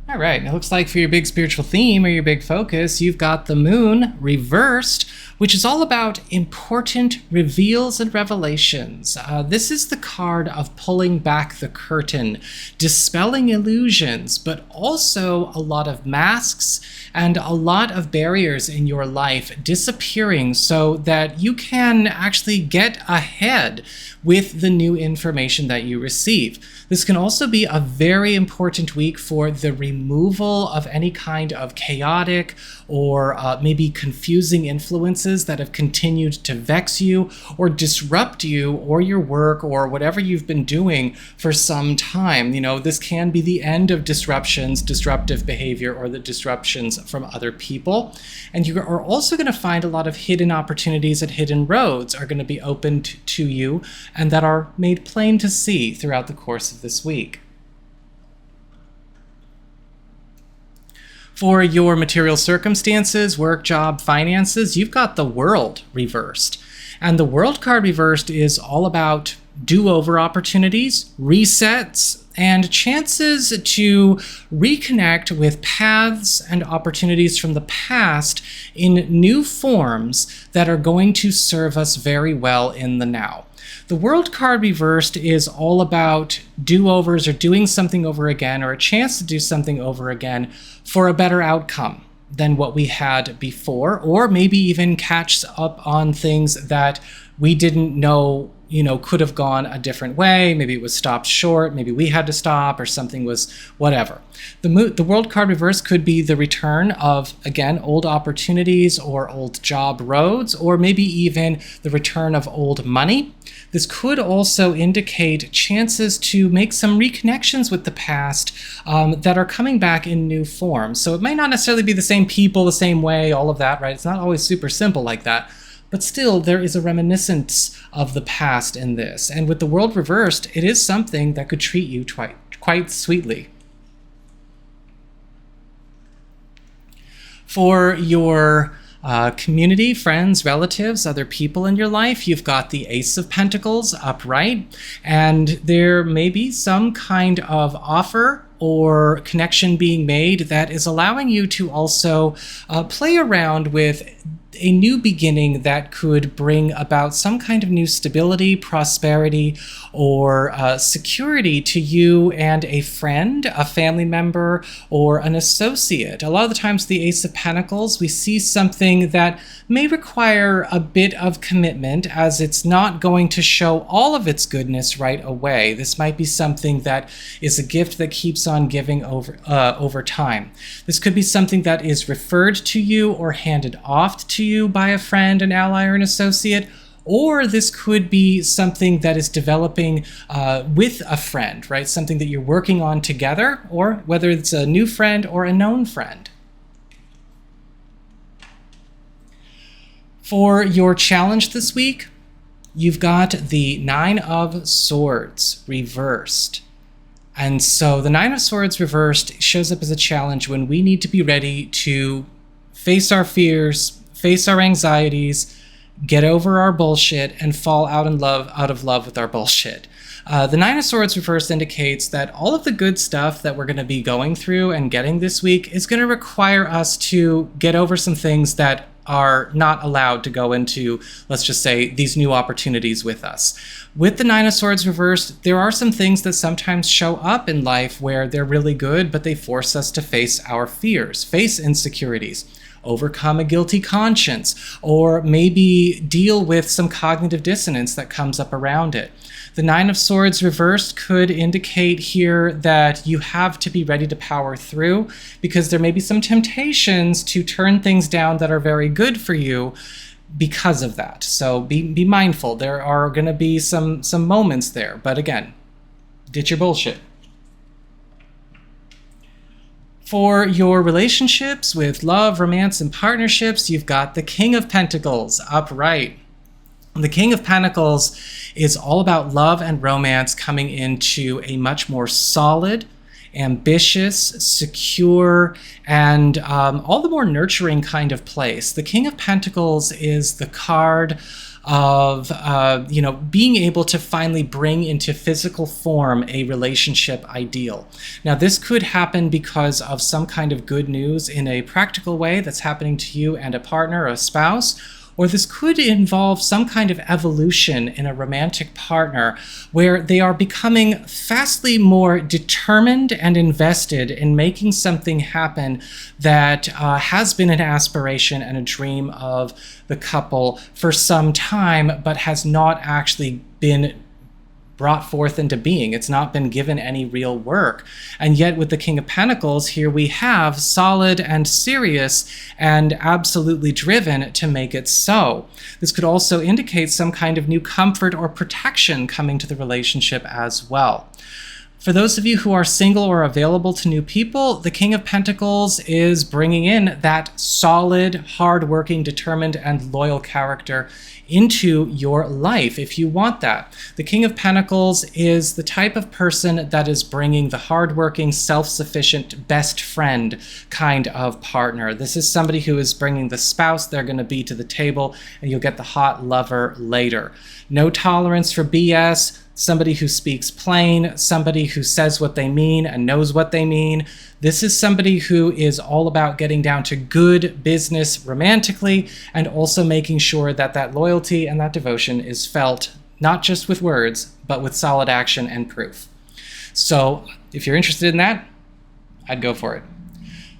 All right, it looks like for your big spiritual theme or your big focus, you've got the moon reversed, which is all about important reveals and revelations. This is the card of pulling back the curtain, dispelling illusions, but also a lot of masks and a lot of barriers in your life disappearing so that you can actually get ahead with the new information that you receive. This can also be a very important week for the removal of any kind of chaotic or maybe confusing influences that have continued to vex you or disrupt you or your work or whatever you've been doing for some time. You know, this can be the end of disruptions, disruptive behavior, or the disruptions from other people. And you are also going to find a lot of hidden opportunities and hidden roads are going to be opened to you and that are made plain to see throughout the course of this week. For your material circumstances, work, job, finances, you've got the World reversed. And the World card reversed is all about do-over opportunities, resets, and chances to reconnect with paths and opportunities from the past in new forms that are going to serve us very well in the now. The World card reversed is all about do-overs or doing something over again, or a chance to do something over again for a better outcome than what we had before, or maybe even catch up on things that we didn't know, could have gone a different way. Maybe it was stopped short, maybe we had to stop, or something was whatever. The World card reverse could be the return of, again, old opportunities or old job roads, or maybe even the return of old money. This could also indicate chances to make some reconnections with the past that are coming back in new forms. So it might not necessarily be the same people, the same way, all of that, right? It's not always super simple like that. But still, there is a reminiscence of the past in this. And with the World reversed, it is something that could treat you quite sweetly. For your community, friends, relatives, other people in your life, you've got the Ace of Pentacles upright, and there may be some kind of offer or connection being made that is allowing you to also play around with a new beginning that could bring about some kind of new stability, prosperity, or security to you and a friend, a family member, or an associate. A lot of the times the Ace of Pentacles, we see something that may require a bit of commitment, as it's not going to show all of its goodness right away. This might be something that is a gift that keeps on giving over time. This could be something that is referred to you or handed off to you by a friend, an ally, or an associate, or this could be something that is developing with a friend, right? Something that you're working on together, or whether it's a new friend or a known friend. For your challenge this week, you've got the Nine of Swords reversed. And so the Nine of Swords reversed shows up as a challenge when we need to be ready to face our fears, face our anxieties, get over our bullshit, and fall out of love with our bullshit. The Nine of Swords reversed indicates that all of the good stuff that we're going to be going through and getting this week is going to require us to get over some things that are not allowed to go into, let's just say, these new opportunities with us. With the Nine of Swords reversed, there are some things that sometimes show up in life where they're really good, but they force us to face our fears, face insecurities, overcome a guilty conscience, or maybe deal with some cognitive dissonance that comes up around it. The Nine of Swords reversed could indicate here that you have to be ready to power through, because there may be some temptations to turn things down that are very good for you because of that. So be mindful. There are going to be some moments there, but again, ditch your bullshit. For your relationships with love, romance, and partnerships, you've got the King of Pentacles upright. The King of Pentacles is all about love and romance coming into a much more solid, ambitious, secure, and all the more nurturing kind of place. The King of Pentacles is the card of being able to finally bring into physical form a relationship ideal. Now, this could happen because of some kind of good news in a practical way that's happening to you and a partner or a spouse, or this could involve some kind of evolution in a romantic partner where they are becoming vastly more determined and invested in making something happen that has been an aspiration and a dream of the couple for some time, but has not actually been brought forth into being. It's not been given any real work. And yet with the King of Pentacles, here we have solid and serious and absolutely driven to make it so. This could also indicate some kind of new comfort or protection coming to the relationship as well. For those of you who are single or available to new people, the King of Pentacles is bringing in that solid, hardworking, determined, and loyal character into your life if you want that. The King of Pentacles is the type of person that is bringing the hardworking, self-sufficient, best friend kind of partner. This is somebody who is bringing the spouse they're going to be to the table, and you'll get the hot lover later. No tolerance for BS. Somebody who speaks plain, somebody who says what they mean and knows what they mean. This is somebody who is all about getting down to good business romantically, and also making sure that that loyalty and that devotion is felt, not just with words, but with solid action and proof. So if you're interested in that, I'd go for it.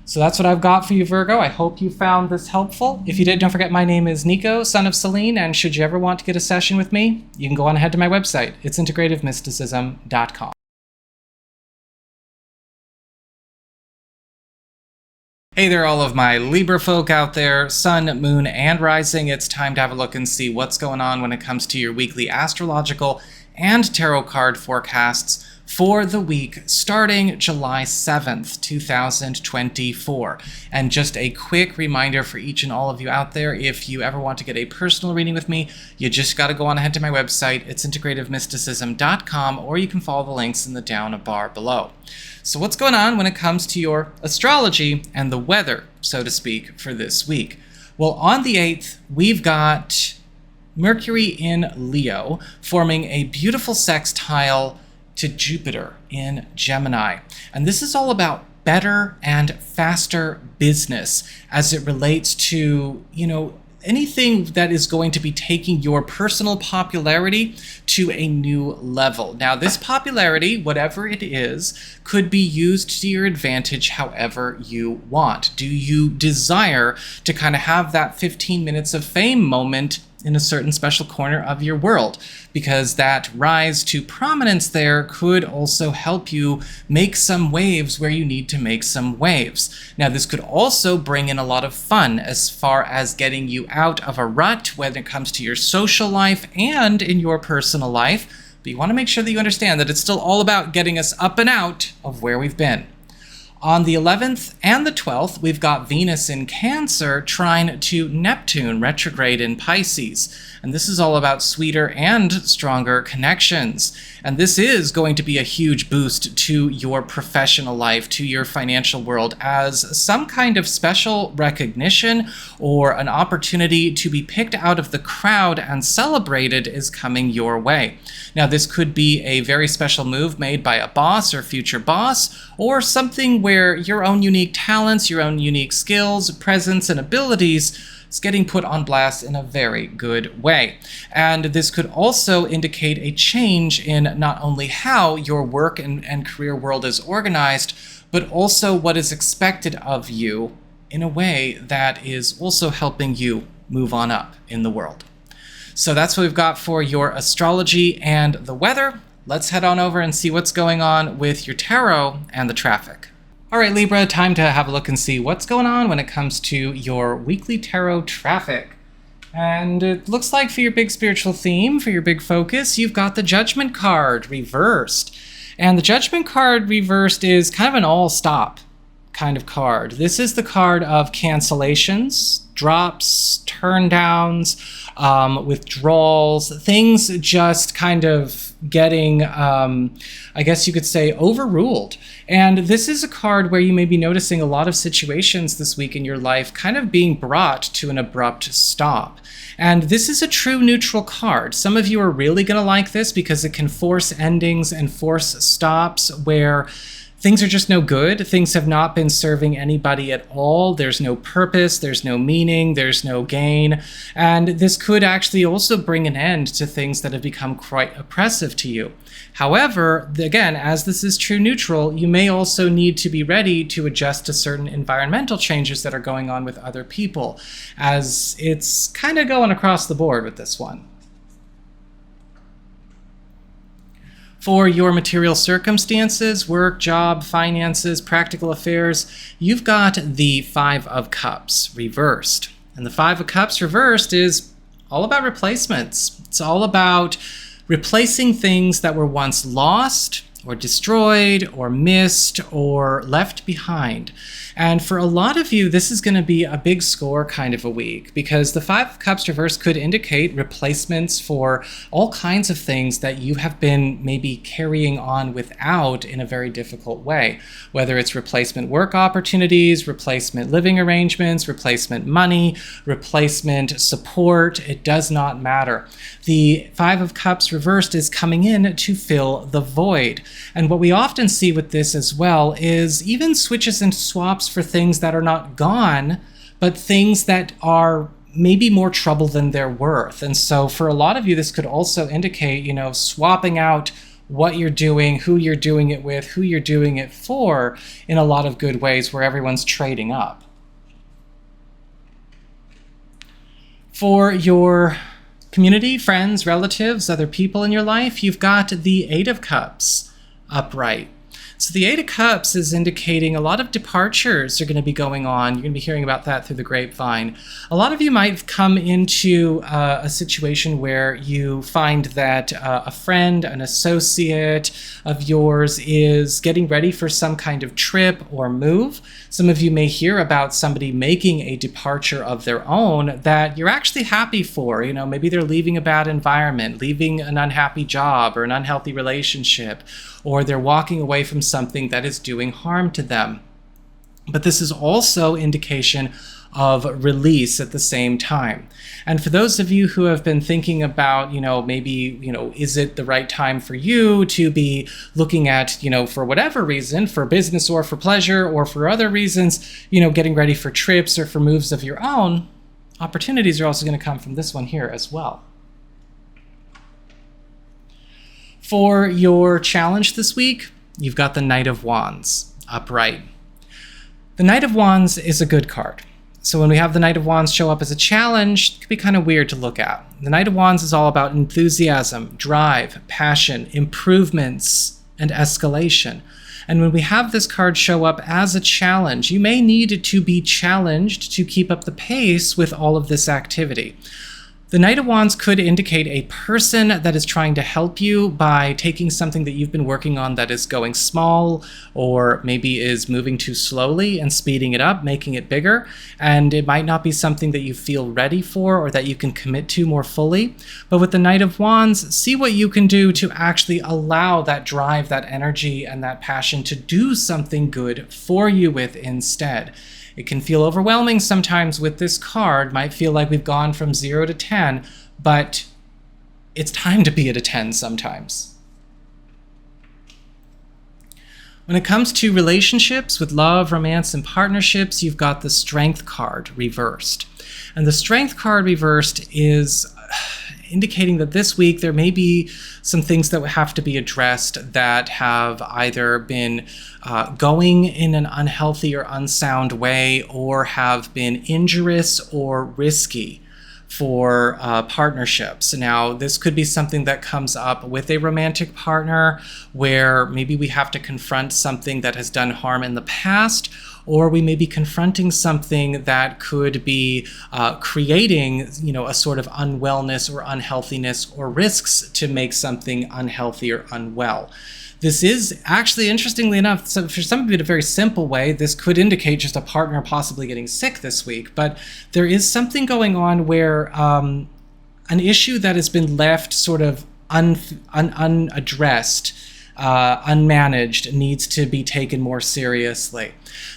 So that's what I've got for you, Virgo. I hope you found this helpful. If you did, don't forget my name is Nico, Son of Selene, and should you ever want to get a session with me, you can go on ahead to my website. It's integrativemysticism.com. Hey there, all of my Libra folk out there, Sun, Moon, and Rising. It's time to have a look and see what's going on when it comes to your weekly astrological and tarot card forecasts for the week starting July 7th, 2024. And just a quick reminder for each and all of you out there, if you ever want to get a personal reading with me, you just got to go on ahead to my website. It's integrativemysticism.com, or you can follow the links in the down bar below. So what's going on when it comes to your astrology and the weather, so to speak, for this week? Well, on the 8th, we've got Mercury in Leo forming a beautiful sextile to Jupiter in Gemini. And this is all about better and faster business as it relates to, anything that is going to be taking your personal popularity to a new level. Now, this popularity, whatever it is, could be used to your advantage however you want. Do you desire to kind of have that 15 minutes of fame moment in a certain special corner of your world? Because that rise to prominence there could also help you make some waves where you need to make some waves. Now, this could also bring in a lot of fun as far as getting you out of a rut when it comes to your social life and in your personal life. But you want to make sure that you understand that it's still all about getting us up and out of where we've been. On the 11th and the 12th, we've got Venus in Cancer trine to Neptune retrograde in Pisces. And this is all about sweeter and stronger connections. And this is going to be a huge boost to your professional life, to your financial world, as some kind of special recognition or an opportunity to be picked out of the crowd and celebrated is coming your way. Now, this could be a very special move made by a boss or future boss, or something where your own unique talents, your own unique skills, presence, and abilities is getting put on blast in a very good way. And this could also indicate a change in not only how your work and career world is organized, but also what is expected of you in a way that is also helping you move on up in the world. So that's what we've got for your astrology and the weather. Let's head on over and see what's going on with your tarot and the traffic. All right, Libra, time to have a look and see what's going on when it comes to your weekly tarot traffic. And it looks like for your big spiritual theme, for your big focus, you've got the Judgment card reversed. And the Judgment card reversed is kind of an all-stop kind of card. This is the card of cancellations, drops, turn downs, withdrawals, things just kind of getting, I guess you could say, overruled. And this is a card where you may be noticing a lot of situations this week in your life kind of being brought to an abrupt stop. And this is a true neutral card. Some of you are really going to like this because it can force endings and force stops where things are just no good. Things have not been serving anybody at all. There's no purpose, there's no meaning, there's no gain. And this could actually also bring an end to things that have become quite oppressive to you. However, again, as this is true neutral, you may also need to be ready to adjust to certain environmental changes that are going on with other people, as it's kind of going across the board with this one. For your material circumstances, work, job, finances, practical affairs, you've got the Five of Cups reversed. And the Five of Cups reversed is all about replacements. It's all about replacing things that were once lost or destroyed or missed or left behind. And for a lot of you, this is going to be a big score kind of a week, because the Five of Cups reverse could indicate replacements for all kinds of things that you have been maybe carrying on without in a very difficult way, whether it's replacement work opportunities, replacement living arrangements, replacement money, replacement support. It does not matter. The Five of Cups reversed is coming in to fill the void. And what we often see with this as well is even switches and swaps for things that are not gone, but things that are maybe more trouble than they're worth. And so for a lot of you, this could also indicate, swapping out what you're doing, who you're doing it with, who you're doing it for in a lot of good ways where everyone's trading up. For your community, friends, relatives, other people in your life, you've got the Eight of Cups upright. So the Eight of Cups is indicating a lot of departures are going to be going on. You're going to be hearing about that through the grapevine. A lot of you might come into a situation where you find that a friend, an associate of yours is getting ready for some kind of trip or move. Some of you may hear about somebody making a departure of their own that you're actually happy for. You know, maybe they're leaving a bad environment, leaving an unhappy job or an unhealthy relationship, or they're walking away from something that is doing harm to them. But this is also indication of release at the same time. And for those of you who have been thinking about, maybe, is it the right time for you to be looking at, for whatever reason, for business or for pleasure or for other reasons, getting ready for trips or for moves of your own, opportunities are also going to come from this one here as well. For your challenge this week, you've got the Knight of Wands upright. The Knight of Wands is a good card. So when we have the Knight of Wands show up as a challenge, it can be kind of weird to look at. The Knight of Wands is all about enthusiasm, drive, passion, improvements, and escalation. And when we have this card show up as a challenge, you may need to be challenged to keep up the pace with all of this activity. The Knight of Wands could indicate a person that is trying to help you by taking something that you've been working on that is going small or maybe is moving too slowly and speeding it up, making it bigger. And it might not be something that you feel ready for or that you can commit to more fully. But with the Knight of Wands, see what you can do to actually allow that drive, that energy, and that passion to do something good for you with instead. It can feel overwhelming sometimes with this card, might feel like we've gone from 0 to 10, but it's time to be at a 10 sometimes. When it comes to relationships with love, romance, and partnerships, you've got the Strength card reversed. And the Strength card reversed is indicating that this week there may be some things that have to be addressed that have either been going in an unhealthy or unsound way or have been injurious or risky for partnerships. Now, this could be something that comes up with a romantic partner where maybe we have to confront something that has done harm in the past, or we may be confronting something that could be creating, a sort of unwellness or unhealthiness or risks to make something unhealthy or unwell. This is actually, interestingly enough, so for some of you in a very simple way, this could indicate just a partner possibly getting sick this week, but there is something going on where an issue that has been left sort of unaddressed, unmanaged, needs to be taken more seriously.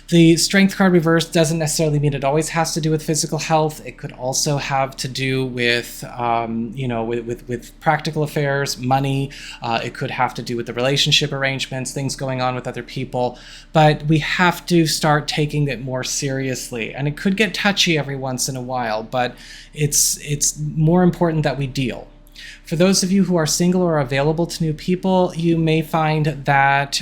The Strength card reversed doesn't necessarily mean it always has to do with physical health. It could also have to do with, with practical affairs, money. It could have to do with the relationship arrangements, things going on with other people. But we have to start taking it more seriously. And it could get touchy every once in a while, but it's more important that we deal. For those of you who are single or available to new people, you may find that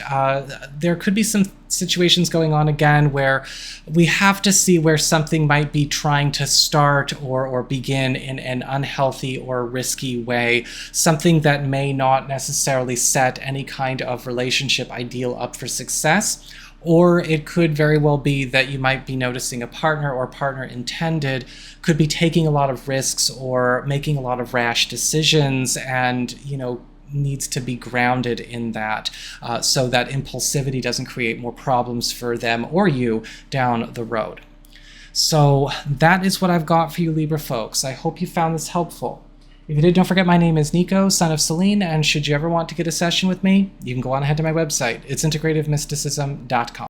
there could be some situations going on again where we have to see where something might be trying to start or begin in an unhealthy or risky way, something that may not necessarily set any kind of relationship ideal up for success. Or it could very well be that you might be noticing a partner or partner intended could be taking a lot of risks or making a lot of rash decisions and, needs to be grounded in that so that impulsivity doesn't create more problems for them or you down the road. So that is what I've got for you, Libra folks. I hope you found this helpful. If you did, don't forget my name is Nico, Son of Selene, and should you ever want to get a session with me, you can go on ahead to my website. It's integrativemysticism.com.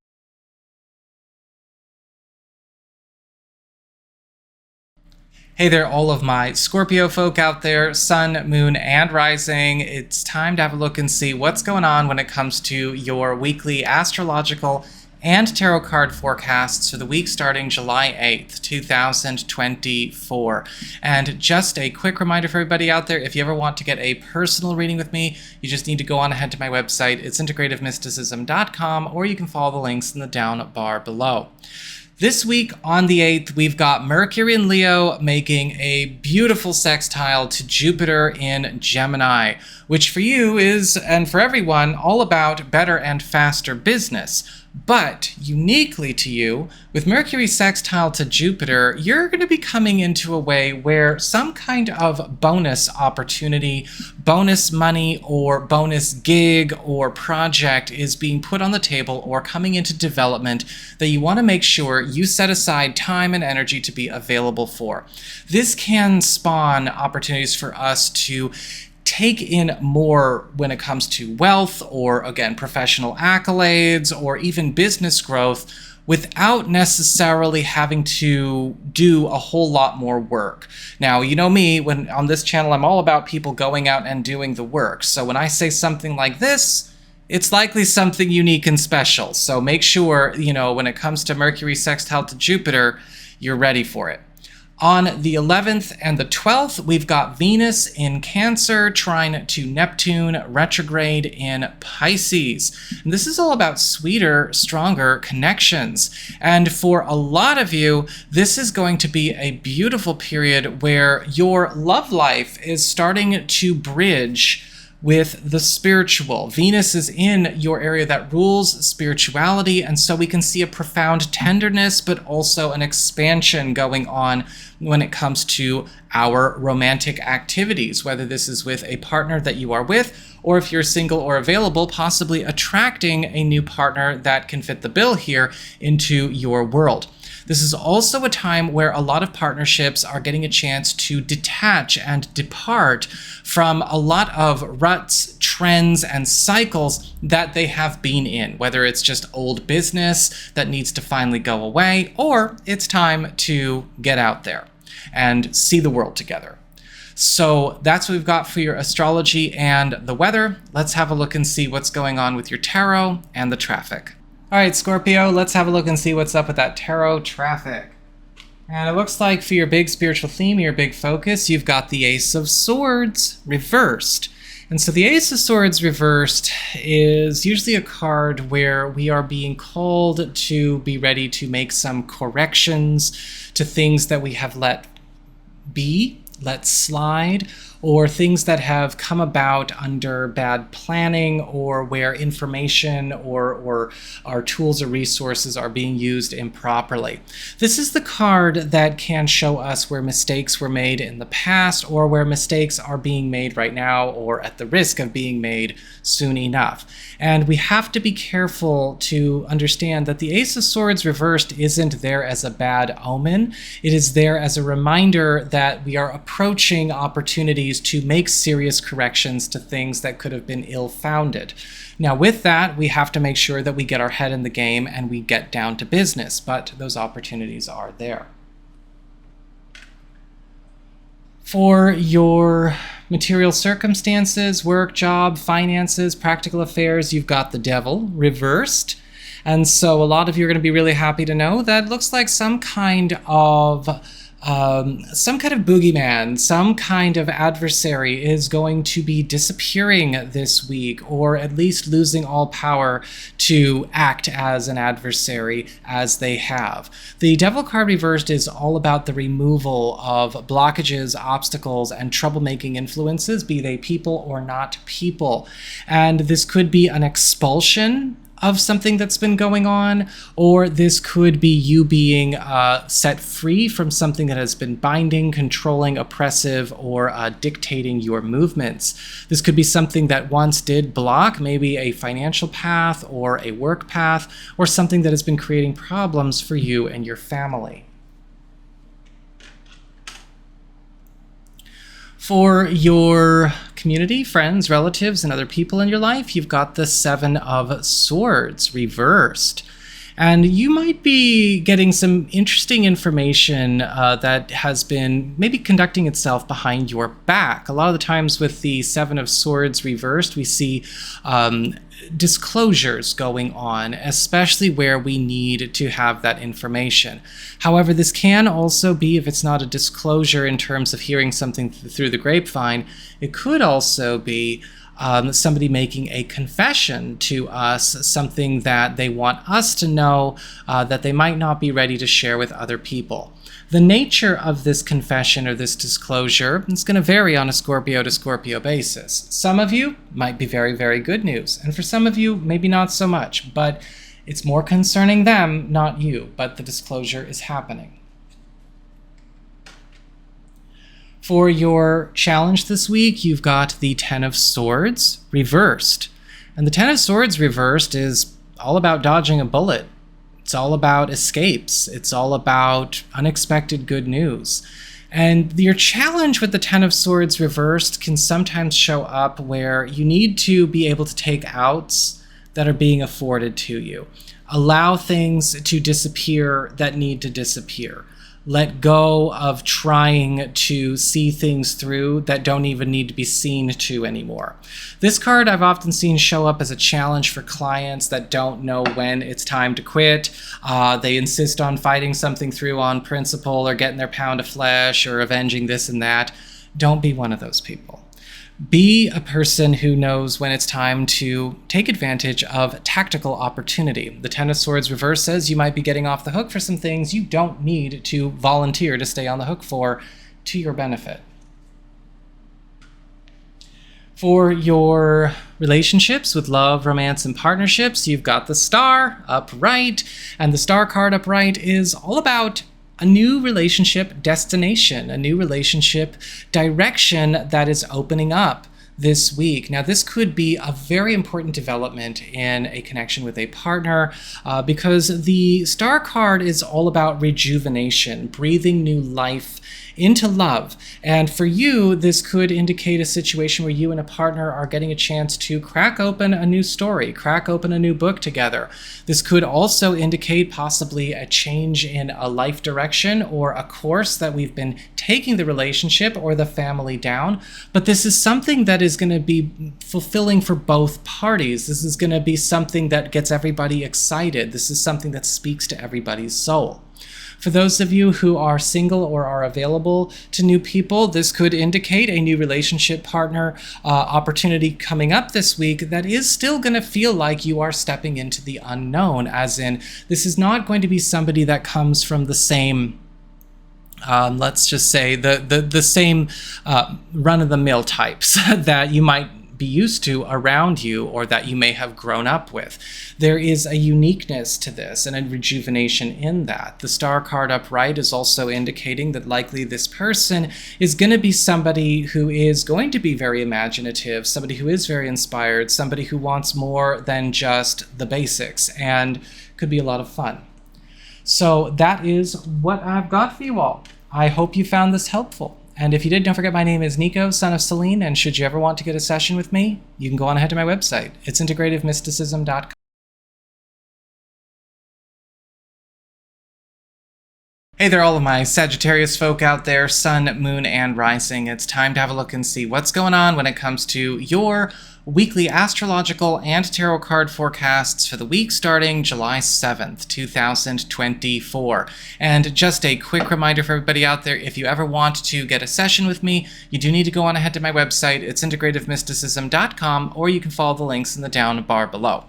Hey there, all of my Scorpio folk out there, Sun, Moon, and Rising. It's time to have a look and see what's going on when it comes to your weekly astrological and tarot card forecasts for the week starting July 8th, 2024. And just a quick reminder for everybody out there, if you ever want to get a personal reading with me, you just need to go on ahead to my website. It's integrativemysticism.com, or you can follow the links in the down bar below. This week on the 8th, we've got Mercury in Leo making a beautiful sextile to Jupiter in Gemini, which for you is, and for everyone, all about better and faster business. But uniquely to you, with Mercury sextile to Jupiter, you're going to be coming into a way where some kind of bonus opportunity, bonus money, or bonus gig or project is being put on the table or coming into development that you want to make sure you set aside time and energy to be available for. This can spawn opportunities for us to take in more when it comes to wealth or, again, professional accolades or even business growth without necessarily having to do a whole lot more work. Now, you know me, when on this channel, I'm all about people going out and doing the work. So when I say something like this, it's likely something unique and special. So make sure, when it comes to Mercury sextile to Jupiter, you're ready for it. On the 11th and the 12th, we've got Venus in Cancer trine to Neptune retrograde in Pisces. And this is all about sweeter, stronger connections. And for a lot of you, this is going to be a beautiful period where your love life is starting to bridge with the spiritual. Venus is in your area that rules spirituality, and so we can see a profound tenderness, but also an expansion going on when it comes to our romantic activities, whether this is with a partner that you are with, or if you're single or available, possibly attracting a new partner that can fit the bill here into your world. This is also a time where a lot of partnerships are getting a chance to detach and depart from a lot of ruts, trends, and cycles that they have been in, whether it's just old business that needs to finally go away, or it's time to get out there and see the world together. So that's what we've got for your astrology and the weather. Let's have a look and see what's going on with your tarot and the traffic. All right, Scorpio, let's have a look and see what's up with that tarot traffic. And it looks like for your big spiritual theme, your big focus, you've got the Ace of Swords reversed. And so the Ace of Swords reversed is usually a card where we are being called to be ready to make some corrections to things that we have let be, let slide, or things that have come about under bad planning, or where information or our tools or resources are being used improperly. This is the card that can show us where mistakes were made in the past, or where mistakes are being made right now, or at the risk of being made soon enough. And we have to be careful to understand that the Ace of Swords reversed isn't there as a bad omen. It is there as a reminder that we are approaching opportunities to make serious corrections to things that could have been ill-founded. Now, with that, we have to make sure that we get our head in the game and we get down to business, but those opportunities are there. For your material circumstances, work, job, finances, practical affairs, you've got the Devil reversed. And so a lot of you are going to be really happy to know that it looks like some kind of boogeyman, some kind of adversary is going to be disappearing this week, or at least losing all power to act as an adversary as they have. The Devil card reversed is all about the removal of blockages, obstacles, and troublemaking influences, be they people or not people. And this could be an expulsion of something that's been going on, or this could be you being set free from something that has been binding, controlling, oppressive, or dictating your movements. This could be something that once did block, maybe a financial path or a work path, or something that has been creating problems for you and your family. For your community, friends, relatives, and other people in your life, you've got the Seven of Swords reversed. And you might be getting some interesting information that has been maybe conducting itself behind your back. A lot of the times with the Seven of Swords reversed, we see disclosures going on, especially where we need to have that information. However, this can also be, if it's not a disclosure in terms of hearing something through the grapevine, it could also be somebody making a confession to us, something that they want us to know that they might not be ready to share with other people. The nature of this confession or this disclosure is going to vary on a Scorpio to Scorpio basis. Some of you might be very, very good news, and for some of you, maybe not so much, but it's more concerning them, not you, but the disclosure is happening. For your challenge this week, you've got the Ten of Swords reversed. And the Ten of Swords reversed is all about dodging a bullet. It's all about escapes. It's all about unexpected good news. And your challenge with the Ten of Swords reversed can sometimes show up where you need to be able to take outs that are being afforded to you. Allow things to disappear that need to disappear. Let go of trying to see things through that don't even need to be seen to anymore. This card I've often seen show up as a challenge for clients that don't know when it's time to quit. They insist on fighting something through on principle or getting their pound of flesh or avenging this and that. Don't be one of those people. Be a person who knows when it's time to take advantage of tactical opportunity. The Ten of Swords reverse says you might be getting off the hook for some things you don't need to volunteer to stay on the hook for, to your benefit. For your relationships with love, romance, and partnerships, you've got the Star upright, and the Star card upright is all about a new relationship destination, a new relationship direction that is opening up this week. Now, this could be a very important development in a connection with a partner because the Star card is all about rejuvenation, breathing new life into love. And for you, this could indicate a situation where you and a partner are getting a chance to crack open a new story, crack open a new book together. This could also indicate possibly a change in a life direction or a course that we've been taking the relationship or the family down. But this is something that is going to be fulfilling for both parties. This is going to be something that gets everybody excited. This is something that speaks to everybody's soul. For those of you who are single or are available to new people, this could indicate a new relationship partner opportunity coming up this week that is still going to feel like you are stepping into the unknown, as in this is not going to be somebody that comes from the same let's just say the same run-of-the-mill types that you might be used to around you or that you may have grown up with. There is a uniqueness to this and a rejuvenation in that. The Star card upright is also indicating that likely this person is going to be somebody who is going to be very imaginative, somebody who is very inspired, somebody who wants more than just the basics, and could be a lot of fun. So that is what I've got for you all. I hope you found this helpful. And if you did, don't forget my name is Nico, Son of Selene, and should you ever want to get a session with me, you can go on ahead to my website. It's integrativemysticism.com. Hey there, all of my Sagittarius folk out there, Sun, Moon, and Rising. It's time to have a look and see what's going on when it comes to your weekly astrological and tarot card forecasts for the week starting July 7th, 2024. And just a quick reminder for everybody out there, if you ever want to get a session with me, you do need to go on ahead to my website. It's integrativemysticism.com, or you can follow the links in the down bar below.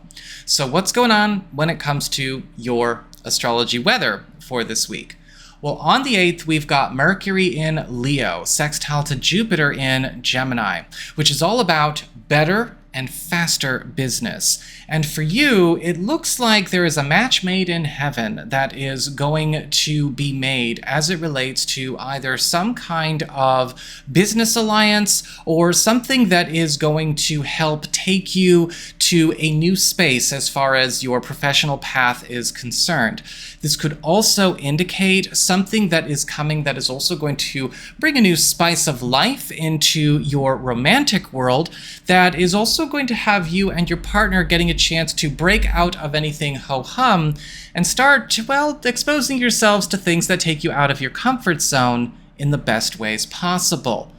So what's going on when it comes to your astrology weather for this week? Well, on the 8th, we've got Mercury in Leo, sextile to Jupiter in Gemini, which is all about better and faster business. And for you, it looks like there is a match made in heaven that is going to be made as it relates to either some kind of business alliance or something that is going to help take you to a new space as far as your professional path is concerned. This could also indicate something that is coming that is also going to bring a new spice of life into your romantic world that is also going to have you and your partner getting a chance to break out of anything ho-hum and start, well, exposing yourselves to things that take you out of your comfort zone in the best ways possible.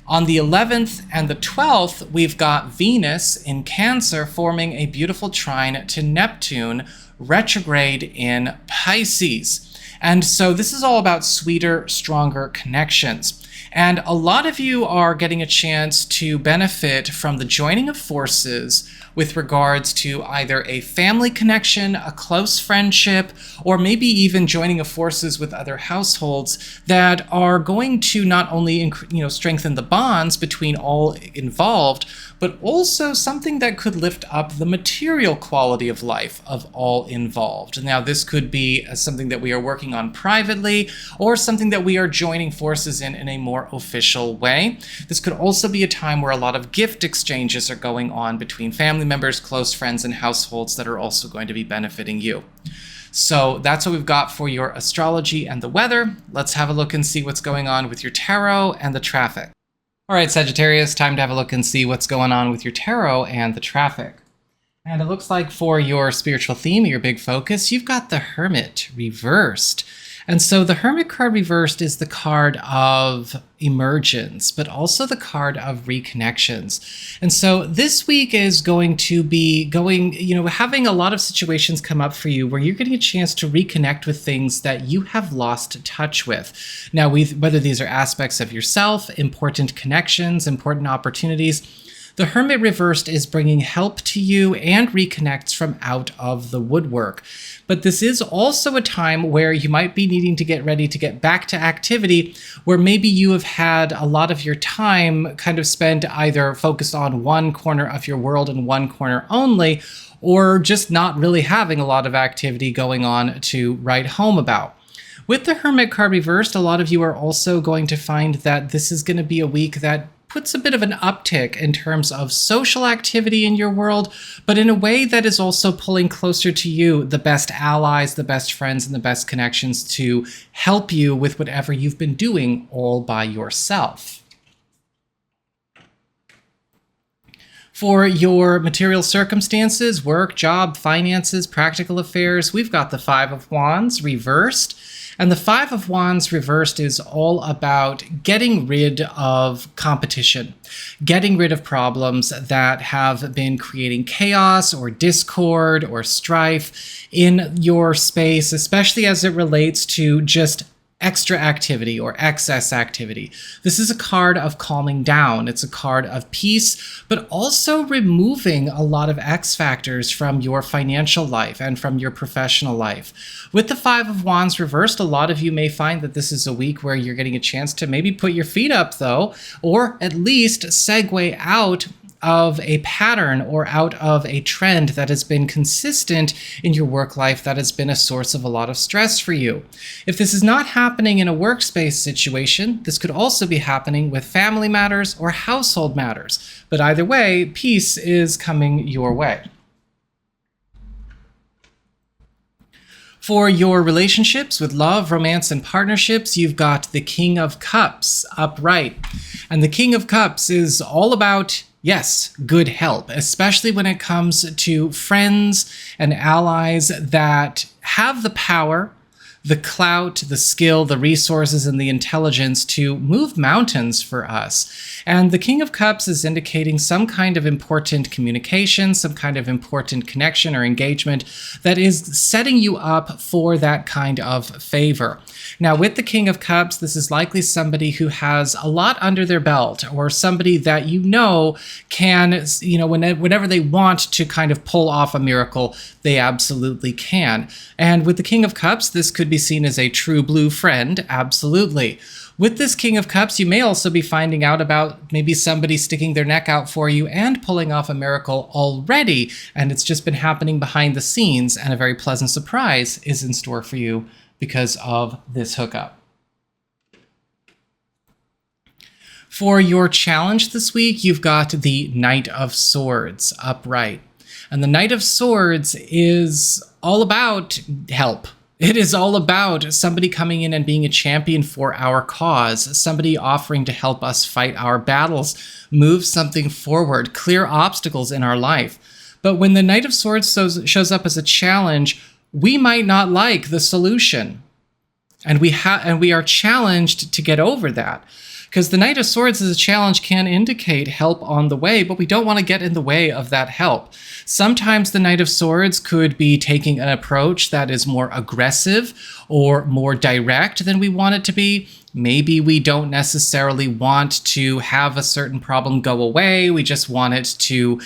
On the 11th and the 12th, we've got Venus in Cancer forming a beautiful trine to Neptune, retrograde in Pisces. And so this is all about sweeter, stronger connections. And a lot of you are getting a chance to benefit from the joining of forces with regards to either a family connection, a close friendship, or maybe even joining of forces with other households that are going to not only strengthen the bonds between all involved, but also something that could lift up the material quality of life of all involved. Now, this could be something that we are working on privately, or something that we are joining forces in a more official way. This could also be a time where a lot of gift exchanges are going on between family members, close friends, and households that are also going to be benefiting you. So that's what we've got for your astrology and the weather. Let's have a look and see what's going on with your tarot and the traffic. All right, Sagittarius, time to have a look and see what's going on with your tarot and the traffic. And it looks like for your spiritual theme, your big focus, you've got the Hermit reversed. And so the Hermit card reversed is the card of emergence, but also the card of reconnections. And so this week is going to be having a lot of situations come up for you where you're getting a chance to reconnect with things that you have lost touch with. Now, whether these are aspects of yourself, important connections, important opportunities, the Hermit reversed is bringing help to you and reconnects from out of the woodwork. But this is also a time where you might be needing to get ready to get back to activity, where maybe you have had a lot of your time kind of spent either focused on one corner of your world and one corner only, or just not really having a lot of activity going on to write home about. With the Hermit card reversed, a lot of you are also going to find that this is going to be a week that puts a bit of an uptick in terms of social activity in your world, but in a way that is also pulling closer to you the best allies, the best friends, and the best connections to help you with whatever you've been doing all by yourself. For your material circumstances, work, job, finances, practical affairs, we've got the Five of Wands reversed. And the Five of Wands reversed is all about getting rid of competition, getting rid of problems that have been creating chaos or discord or strife in your space, especially as it relates to just extra activity or excess activity. This is a card of calming down. It's a card of peace, but also removing a lot of X factors from your financial life and from your professional life. With the Five of Wands reversed, a lot of you may find that this is a week where you're getting a chance to maybe put your feet up though, or at least segue out of a pattern or out of a trend that has been consistent in your work life that has been a source of a lot of stress for you. If this is not happening in a workspace situation, this could also be happening with family matters or household matters. But either way, peace is coming your way. For your relationships with love, romance, and partnerships, you've got the King of Cups upright. And the King of Cups is all about, yes, good help, especially when it comes to friends and allies that have the power, the clout, the skill, the resources, and the intelligence to move mountains for us. And the King of Cups is indicating some kind of important communication, some kind of important connection or engagement that is setting you up for that kind of favor. Now, with the King of Cups, this is likely somebody who has a lot under their belt, or somebody that can, whenever they want to kind of pull off a miracle, they absolutely can. And with the King of Cups, this could be seen as a true blue friend, absolutely. With this King of Cups, you may also be finding out about maybe somebody sticking their neck out for you and pulling off a miracle already, and it's just been happening behind the scenes, and a very pleasant surprise is in store for you because of this hookup. For your challenge this week, you've got the Knight of Swords upright. And the Knight of Swords is all about help. It is all about somebody coming in and being a champion for our cause, somebody offering to help us fight our battles, move something forward, clear obstacles in our life. But when the Knight of Swords shows up as a challenge, we might not like the solution. And we are challenged to get over that. Because the Knight of Swords as a challenge can indicate help on the way, but we don't want to get in the way of that help. Sometimes the Knight of Swords could be taking an approach that is more aggressive or more direct than we want it to be. Maybe we don't necessarily want to have a certain problem go away. We just want it to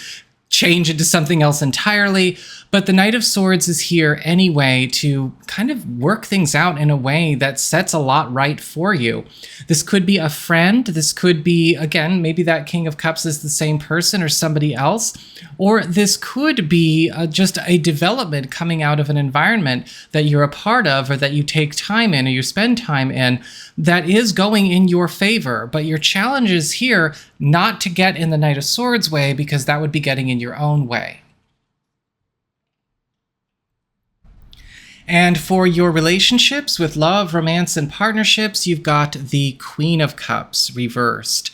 change into something else entirely. But the Knight of Swords is here anyway to kind of work things out in a way that sets a lot right for you. This could be a friend. This could be, again, maybe that King of Cups is the same person or somebody else. Or this could be just a development coming out of an environment that you're a part of, or that you take time in, or you spend time in, that is going in your favor. But your challenge is here not to get in the Knight of Swords way, because that would be getting in your own way. And for your relationships with love, romance, and partnerships, you've got the Queen of Cups reversed.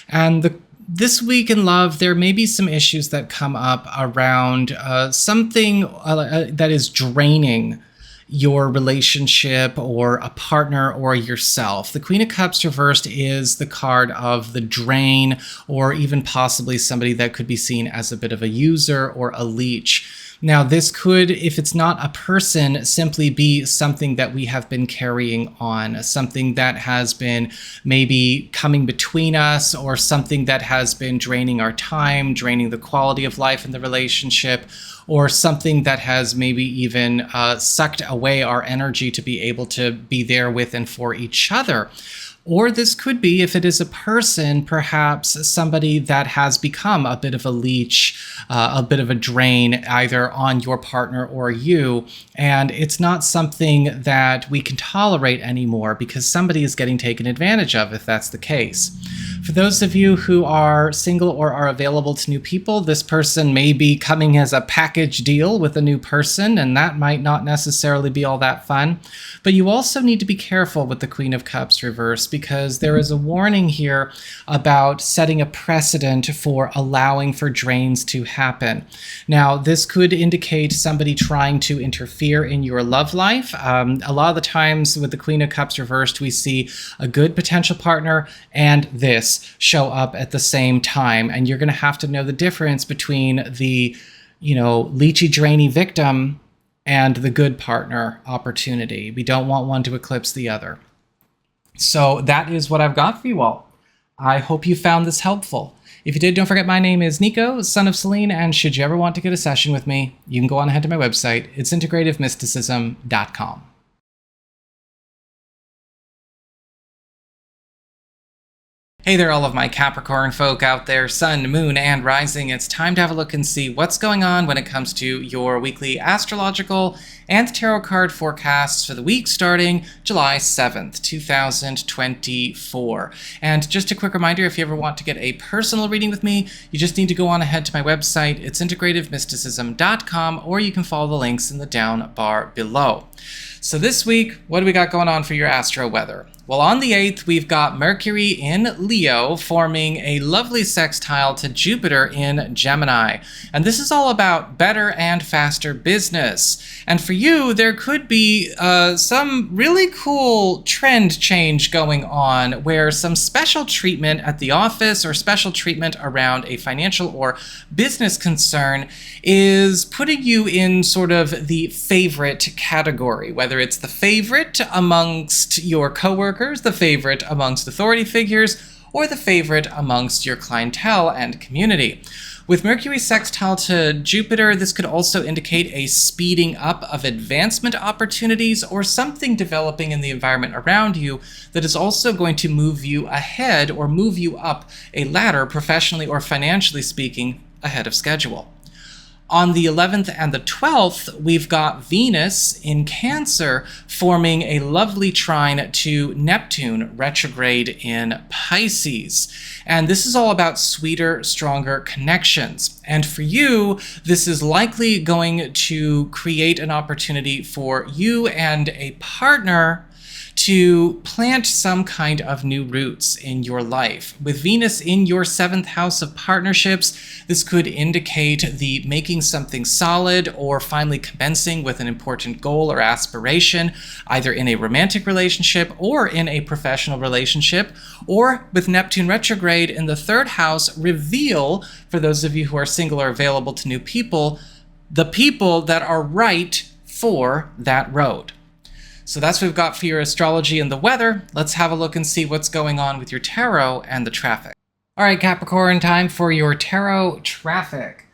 And this week in love, there may be some issues that come up around something that is draining your relationship or a partner or yourself. The Queen of Cups reversed is the card of the drain, or even possibly somebody that could be seen as a bit of a user or a leech. Now, this could, if it's not a person, simply be something that we have been carrying on, something that has been maybe coming between us, or something that has been draining our time, draining the quality of life in the relationship, or something that has maybe even sucked away our energy to be able to be there with and for each other. Or this could be, if it is a person, perhaps somebody that has become a bit of a leech, a bit of a drain, either on your partner or you, and it's not something that we can tolerate anymore because somebody is getting taken advantage of, if that's the case. For those of you who are single or are available to new people, this person may be coming as a package deal with a new person, and that might not necessarily be all that fun. But you also need to be careful with the Queen of Cups reverse, because there is a warning here about setting a precedent for allowing for drains to happen. Now, this could indicate somebody trying to interfere in your love life. A lot of the times with the Queen of Cups reversed, we see a good potential partner and this show up at the same time. And you're going to have to know the difference between the, leechy, drainy victim and the good partner opportunity. We don't want one to eclipse the other. So that is what I've got for you all. I hope you found this helpful. If you did, don't forget my name is Nico, Son of Selene, and should you ever want to get a session with me, you can go on ahead to my website. It's integrativemysticism.com. Hey there, all of my Capricorn folk out there, Sun, Moon, and Rising. It's time to have a look and see what's going on when it comes to your weekly astrological and tarot card forecasts for the week starting July 7th, 2024. And just a quick reminder, if you ever want to get a personal reading with me, you just need to go on ahead to my website. It's integrativemysticism.com, or you can follow the links in the down bar below. So this week, what do we got going on for your astro weather? Well, on the 8th, we've got Mercury in Leo forming a lovely sextile to Jupiter in Gemini. And this is all about better and faster business. And for you, there could be some really cool trend change going on, where some special treatment at the office or special treatment around a financial or business concern is putting you in sort of the favorite category, whether it's the favorite amongst your coworkers, the favorite amongst authority figures, or the favorite amongst your clientele and community. With Mercury sextile to Jupiter, this could also indicate a speeding up of advancement opportunities, or something developing in the environment around you that is also going to move you ahead or move you up a ladder, professionally or financially speaking, ahead of schedule. On the 11th and the 12th, we've got Venus in Cancer forming a lovely trine to Neptune retrograde in Pisces. And this is all about sweeter, stronger connections. And for you, this is likely going to create an opportunity for you and a partner to plant some kind of new roots in your life. With Venus in your 7th house of partnerships, this could indicate the making something solid or finally commencing with an important goal or aspiration, either in a romantic relationship or in a professional relationship. Or with Neptune retrograde in the 3rd house, reveal, for those of you who are single or available to new people, the people that are right for that road. So that's what we've got for your astrology and the weather. Let's have a look and see what's going on with your tarot and the traffic. All right, Capricorn, time for your tarot traffic.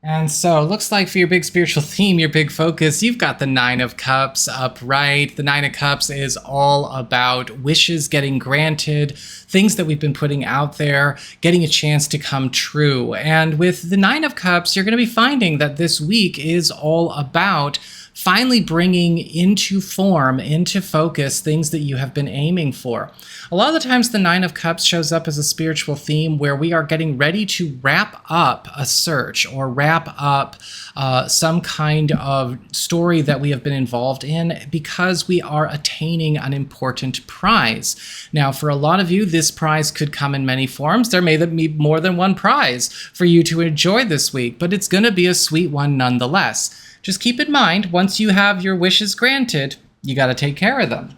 And so it looks like for your big spiritual theme, your big focus, you've got the Nine of Cups upright. The Nine of Cups is all about wishes getting granted, things that we've been putting out there, getting a chance to come true. And with the Nine of Cups, you're going to be finding that this week is all about finally bringing into form, into focus, things that you have been aiming for. A lot of the times the Nine of Cups shows up as a spiritual theme where we are getting ready to wrap up a search or wrap up some kind of story that we have been involved in because we are attaining an important prize. Now, for a lot of you, this prize could come in many forms. There may be more than one prize for you to enjoy this week, but it's going to be a sweet one nonetheless. Just keep in mind, once you have your wishes granted, you got to take care of them.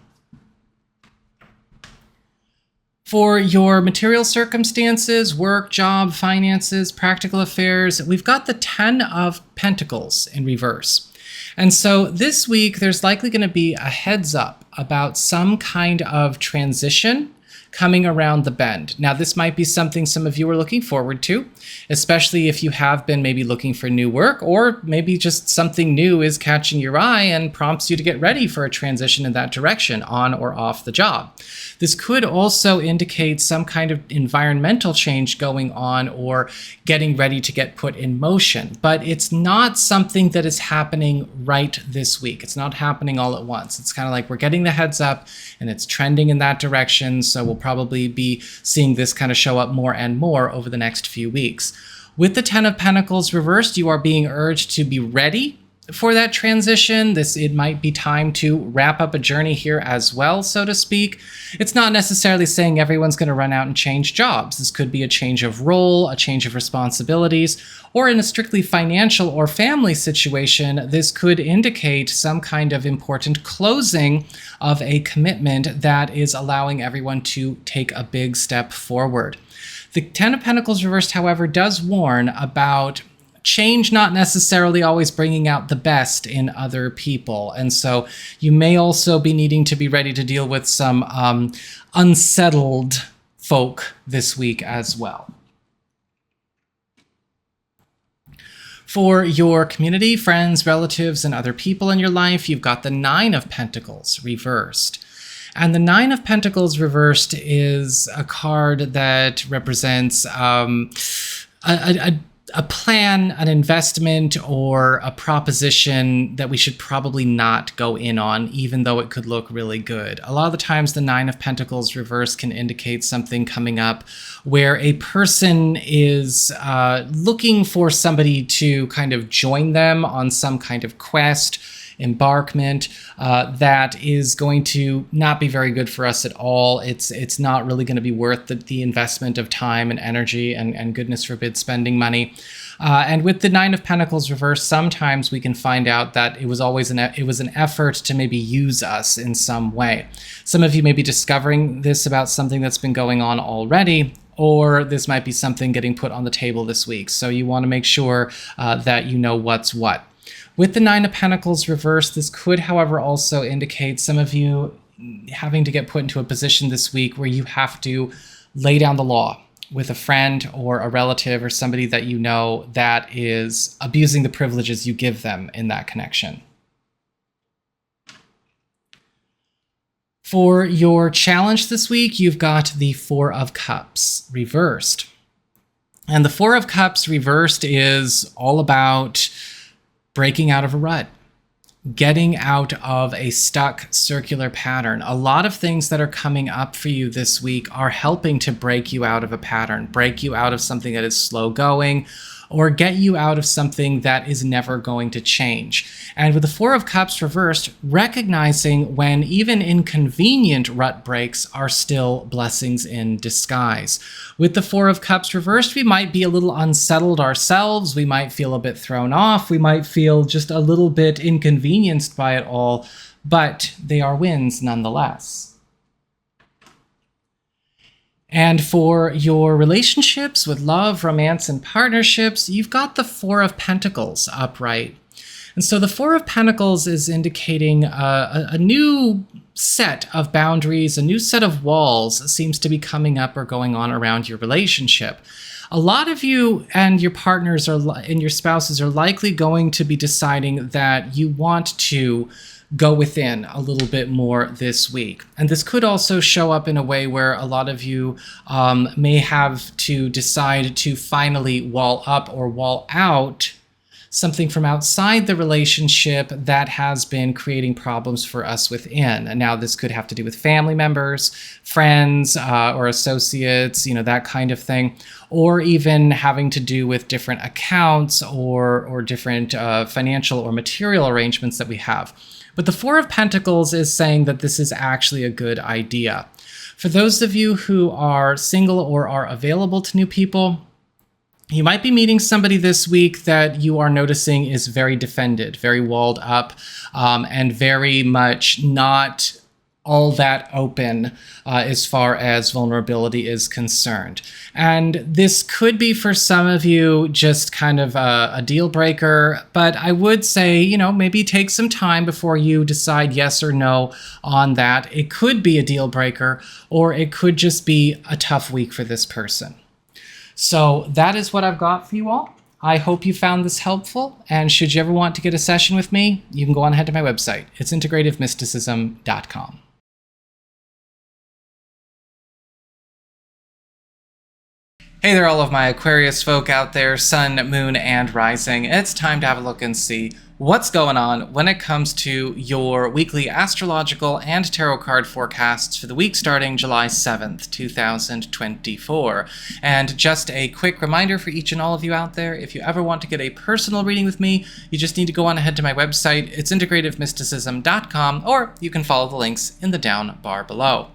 For your material circumstances, work, job, finances, practical affairs, we've got the 10 of Pentacles in reverse. And so this week, there's likely going to be a heads up about some kind of transition coming around the bend. Now, this might be something some of you are looking forward to, especially if you have been maybe looking for new work, or maybe just something new is catching your eye and prompts you to get ready for a transition in that direction, on or off the job. This could also indicate some kind of environmental change going on or getting ready to get put in motion, but it's not something that is happening right this week. It's not happening all at once. It's kind of like we're getting the heads up and it's trending in that direction, so we'll probably be seeing this kind of show up more and more over the next few weeks. With the 10 of Pentacles reversed, you are being urged to be ready for that transition. It might be time to wrap up a journey here as well, so to speak. It's not necessarily saying everyone's going to run out and change jobs. This could be a change of role, a change of responsibilities, or in a strictly financial or family situation, this could indicate some kind of important closing of a commitment that is allowing everyone to take a big step forward. The 10 of Pentacles reversed, however, does warn about change not necessarily always bringing out the best in other people. And so you may also be needing to be ready to deal with some unsettled folk this week as well. For your community, friends, relatives, and other people in your life, you've got the 9 of Pentacles reversed. And the 9 of Pentacles reversed is a card that represents a plan, an investment, or a proposition that we should probably not go in on, even though it could look really good. A lot of the times the 9 of Pentacles reverse can indicate something coming up where a person is looking for somebody to kind of join them on some kind of quest, embarkment, that is going to not be very good for us at all. It's not really going to be worth the investment of time and energy and goodness forbid spending money. And with the 9 of Pentacles reversed, sometimes we can find out that it was an effort to maybe use us in some way. Some of you may be discovering this about something that's been going on already, or this might be something getting put on the table this week. So you want to make sure that you know what's what. With the 9 of Pentacles reversed, this could, however, also indicate some of you having to get put into a position this week where you have to lay down the law with a friend or a relative or somebody that you know that is abusing the privileges you give them in that connection. For your challenge this week, you've got the 4 of Cups reversed. And the 4 of Cups reversed is all about breaking out of a rut, getting out of a stuck circular pattern. A lot of things that are coming up for you this week are helping to break you out of a pattern, break you out of something that is slow going, or get you out of something that is never going to change. And with the 4 of Cups reversed, recognizing when even inconvenient rut breaks are still blessings in disguise. With the 4 of Cups reversed, we might be a little unsettled ourselves. We might feel a bit thrown off. We might feel just a little bit inconvenienced by it all, but they are wins nonetheless. And for your relationships with love, romance, and partnerships, you've got the 4 of Pentacles upright. And so the Four of Pentacles is indicating a new set of boundaries, a new set of walls seems to be coming up or going on around your relationship. A lot of you and your partners and your spouses are likely going to be deciding that you want to go within a little bit more this week. And this could also show up in a way where a lot of you may have to decide to finally wall up or wall out something from outside the relationship that has been creating problems for us within. And now this could have to do with family members, friends, or associates, that kind of thing, or even having to do with different accounts or different financial or material arrangements that we have. But the Four of Pentacles is saying that this is actually a good idea. For those of you who are single or are available to new people, you might be meeting somebody this week that you are noticing is very defended, very walled up, and very much not all that open as far as vulnerability is concerned. And this could be for some of you just kind of a deal breaker, but I would say, maybe take some time before you decide yes or no on that. It could be a deal breaker, or it could just be a tough week for this person. So that is what I've got for you all. I hope you found this helpful, and should you ever want to get a session with me, you can go on ahead to my website. It's integrativemysticism.com. Hey there, all of my Aquarius folk out there, Sun, Moon, and Rising. It's time to have a look and see what's going on when it comes to your weekly astrological and tarot card forecasts for the week starting July 7th, 2024. And just a quick reminder for each and all of you out there, if you ever want to get a personal reading with me, you just need to go on ahead to my website. It's integrativemysticism.com, or you can follow the links in the down bar below.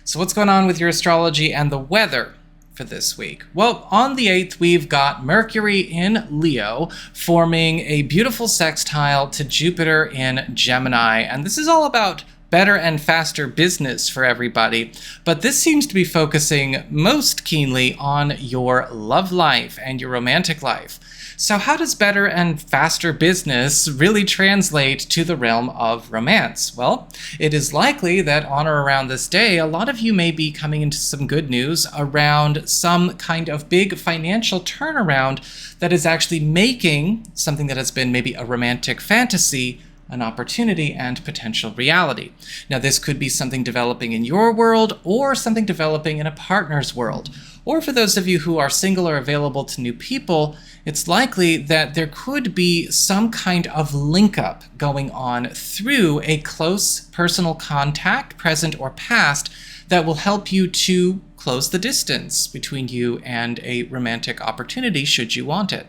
So what's going on with your astrology and the weather for this week? Well, on the 8th, we've got Mercury in Leo forming a beautiful sextile to Jupiter in Gemini. And this is all about better and faster business for everybody. But this seems to be focusing most keenly on your love life and your romantic life. So how does better and faster business really translate to the realm of romance? Well, it is likely that on or around this day, a lot of you may be coming into some good news around some kind of big financial turnaround that is actually making something that has been maybe a romantic fantasy an opportunity and potential reality. Now, this could be something developing in your world or something developing in a partner's world. Or for those of you who are single or available to new people, it's likely that there could be some kind of link-up going on through a close personal contact, present or past, that will help you to close the distance between you and a romantic opportunity should you want it.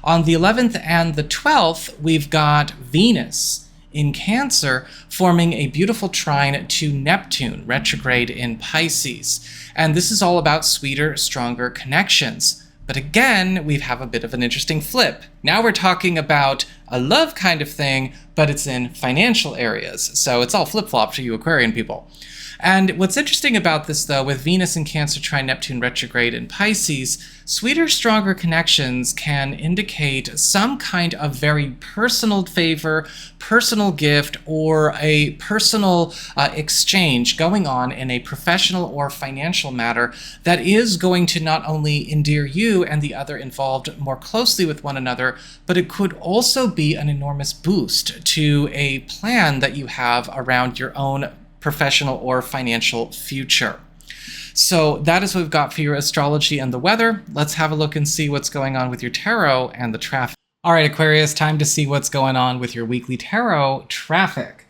On the 11th and the 12th, we've got Venus in Cancer forming a beautiful trine to Neptune, retrograde in Pisces. And this is all about sweeter, stronger connections. But again, we have a bit of an interesting flip. Now we're talking about a love kind of thing, but it's in financial areas. So it's all flip-flop for you Aquarian people. And what's interesting about this, though, with Venus in Cancer trine Neptune retrograde in Pisces, sweeter, stronger connections can indicate some kind of very personal favor, personal gift, or a personal exchange going on in a professional or financial matter that is going to not only endear you and the other involved more closely with one another, but it could also be an enormous boost to a plan that you have around your own professional or financial future. So that is what we've got for your astrology and the weather. Let's have a look and see what's going on with your tarot and the traffic. All right, Aquarius, time to see what's going on with your weekly tarot traffic.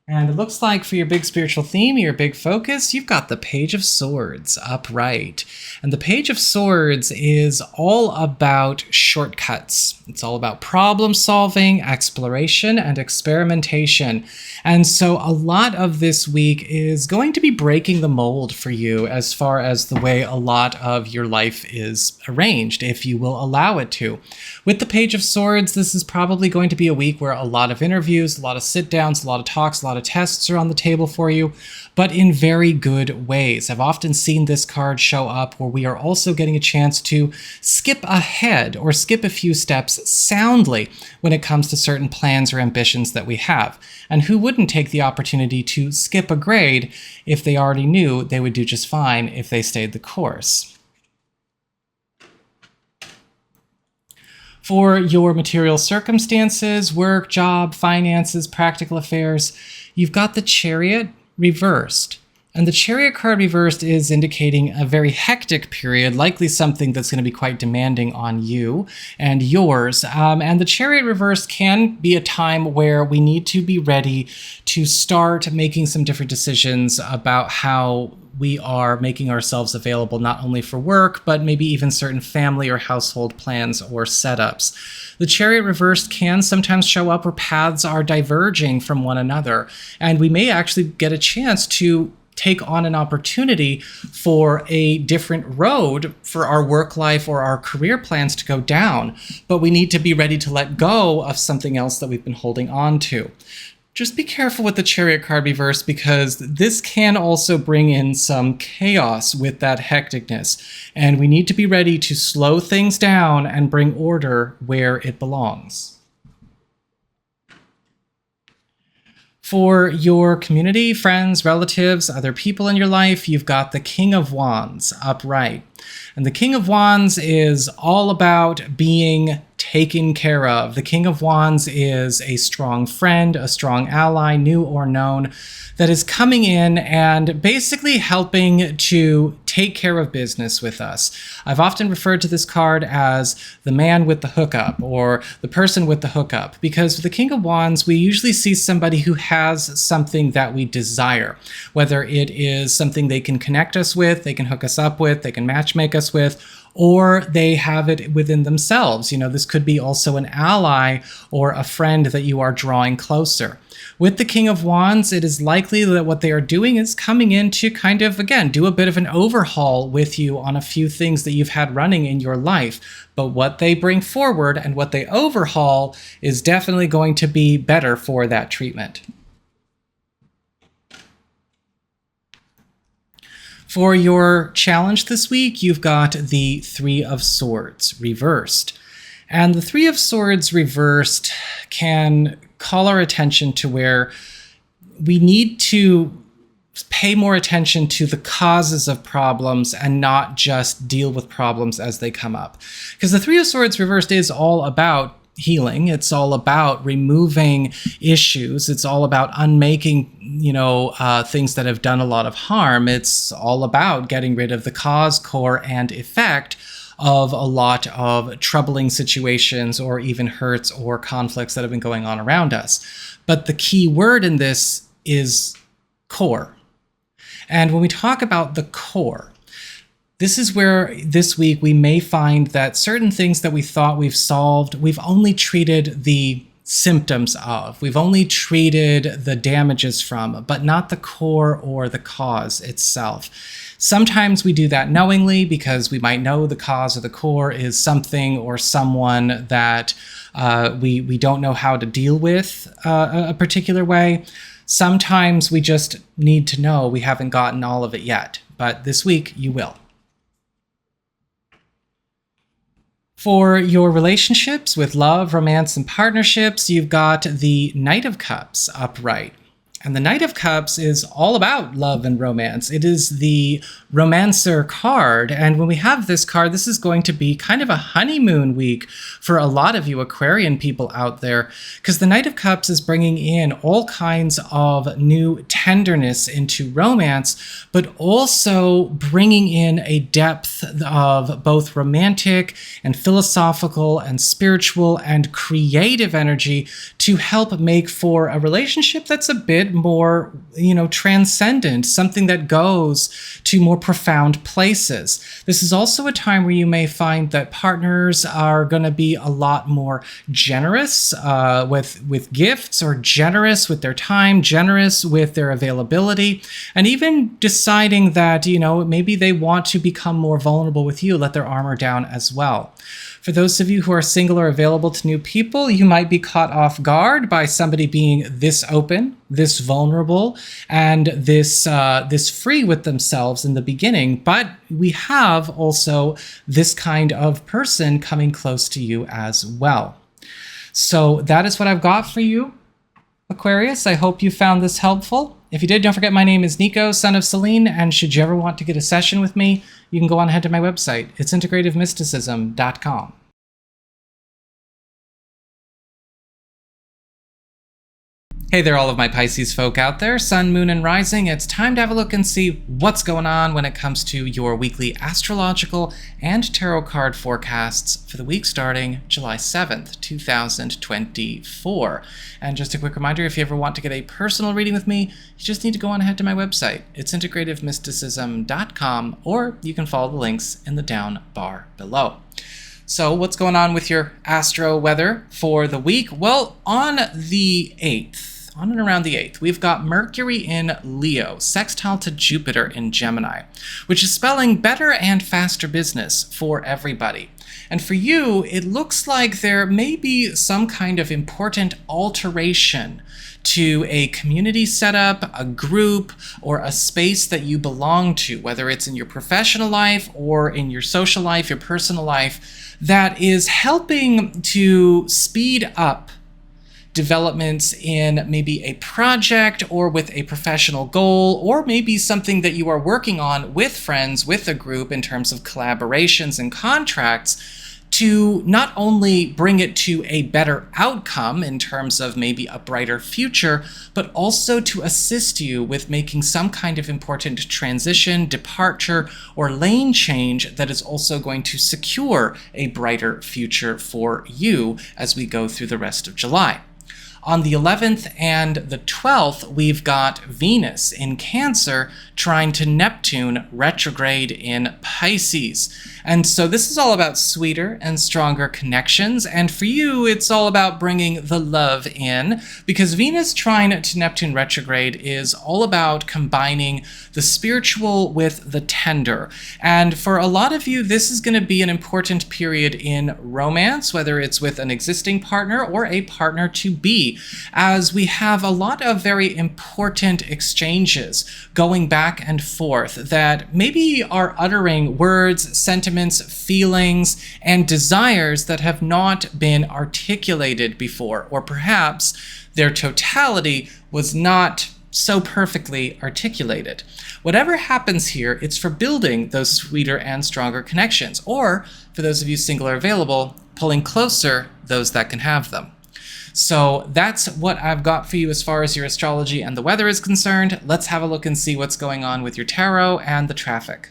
And it looks like for your big spiritual theme, your big focus, you've got the Page of Swords upright. And the Page of Swords is all about shortcuts. It's all about problem solving, exploration, and experimentation. And so a lot of this week is going to be breaking the mold for you as far as the way a lot of your life is arranged, if you will allow it to. With the Page of Swords, this is probably going to be a week where a lot of interviews, a lot of sit-downs, a lot of talks, a lot of tests are on the table for you, but in very good ways. I've often seen this card show up where we are also getting a chance to skip ahead or skip a few steps us soundly when it comes to certain plans or ambitions that we have. And who wouldn't take the opportunity to skip a grade if they already knew they would do just fine if they stayed the course? For your material circumstances, work, job, finances, practical affairs, you've got the Chariot reversed. And the Chariot card reversed is indicating a very hectic period, likely something that's going to be quite demanding on you and yours. And the Chariot reversed can be a time where we need to be ready to start making some different decisions about how we are making ourselves available not only for work, but maybe even certain family or household plans or setups. The Chariot reversed can sometimes show up where paths are diverging from one another, and we may actually get a chance to take on an opportunity for a different road for our work life or our career plans to go down, but we need to be ready to let go of something else that we've been holding on to. Just be careful with the Chariot card reverse, because this can also bring in some chaos with that hecticness, and we need to be ready to slow things down and bring order where it belongs. For your community, friends, relatives, other people in your life, you've got the King of Wands upright. And the King of Wands is all about being taken care of. The King of Wands is a strong friend, a strong ally, new or known, that is coming in and basically helping to take care of business with us. I've often referred to this card as the man with the hookup, or the person with the hookup, because with the King of Wands, we usually see somebody who has something that we desire, whether it is something they can connect us with, they can hook us up with, they can matchmake us with, or they have it within themselves. You know, this could be also an ally or a friend that you are drawing closer. With the King of Wands, it is likely that what they are doing is coming in to kind of, again, do a bit of an overhaul with you on a few things that you've had running in your life. But what they bring forward and what they overhaul is definitely going to be better for that treatment. For your challenge this week, you've got the Three of Swords reversed. And the Three of Swords reversed can call our attention to where we need to pay more attention to the causes of problems and not just deal with problems as they come up. Because the Three of Swords reversed is all about healing. It's all about removing issues. It's all about unmaking, things that have done a lot of harm. It's all about getting rid of the cause, core, and effect of a lot of troubling situations or even hurts or conflicts that have been going on around us. But the key word in this is core. And when we talk about the core, this is where this week we may find that certain things that we thought we've solved, we've only treated the symptoms of. We've only treated the damages from, but not the core or the cause itself. Sometimes we do that knowingly because we might know the cause or the core is something or someone that we don't know how to deal with a particular way. Sometimes we just need to know we haven't gotten all of it yet, but this week you will. For your relationships with love, romance, and partnerships, you've got the Knight of Cups upright. And the Knight of Cups is all about love and romance. It is the romancer card. And when we have this card, this is going to be kind of a honeymoon week for a lot of you Aquarian people out there, because the Knight of Cups is bringing in all kinds of new tenderness into romance, but also bringing in a depth of both romantic and philosophical and spiritual and creative energy to help make for a relationship that's a bit more, transcendent, something that goes to more profound places. This is also a time where you may find that partners are going to be a lot more generous with gifts, or generous with their time, generous with their availability, and even deciding that, maybe they want to become more vulnerable with you, let their armor down as well. For those of you who are single or available to new people, you might be caught off guard by somebody being this open, this vulnerable, and this free with themselves in the beginning, but we have also this kind of person coming close to you as well. So that is what I've got for you, Aquarius. I hope you found this helpful. If you did, don't forget my name is Nico, Son of Selene, and should you ever want to get a session with me, you can go on ahead to my website. It's integrativemysticism.com. Hey there, all of my Pisces folk out there, Sun, Moon, and Rising. It's time to have a look and see what's going on when it comes to your weekly astrological and tarot card forecasts for the week starting July 7th, 2024. And just a quick reminder, if you ever want to get a personal reading with me, you just need to go on ahead to my website. It's integrativemysticism.com, or you can follow the links in the down bar below. So what's going on with your astro weather for the week? Well, on the 8th, on and around the 8th, we've got Mercury in Leo, sextile to Jupiter in Gemini, which is spelling better and faster business for everybody. And for you, it looks like there may be some kind of important alteration to a community setup, a group, or a space that you belong to, whether it's in your professional life or in your social life, your personal life, that is helping to speed up developments in maybe a project or with a professional goal, or maybe something that you are working on with friends, with a group in terms of collaborations and contracts, to not only bring it to a better outcome in terms of maybe a brighter future, but also to assist you with making some kind of important transition, departure, or lane change that is also going to secure a brighter future for you as we go through the rest of July. On the 11th and the 12th, we've got Venus in Cancer trying to Neptune retrograde in Pisces. And so this is all about sweeter and stronger connections. And for you, it's all about bringing the love in, because Venus trine to Neptune retrograde is all about combining the spiritual with the tender. And for a lot of you, this is going to be an important period in romance, whether it's with an existing partner or a partner to be, as we have a lot of very important exchanges going back and forth that maybe are uttering words, sentiments, feelings, and desires that have not been articulated before, or perhaps their totality was not so perfectly articulated. Whatever happens here, it's for building those sweeter and stronger connections, or for those of you single or available, pulling closer those that can have them. So that's what I've got for you as far as your astrology and the weather is concerned. Let's have a look and see what's going on with your tarot and the traffic.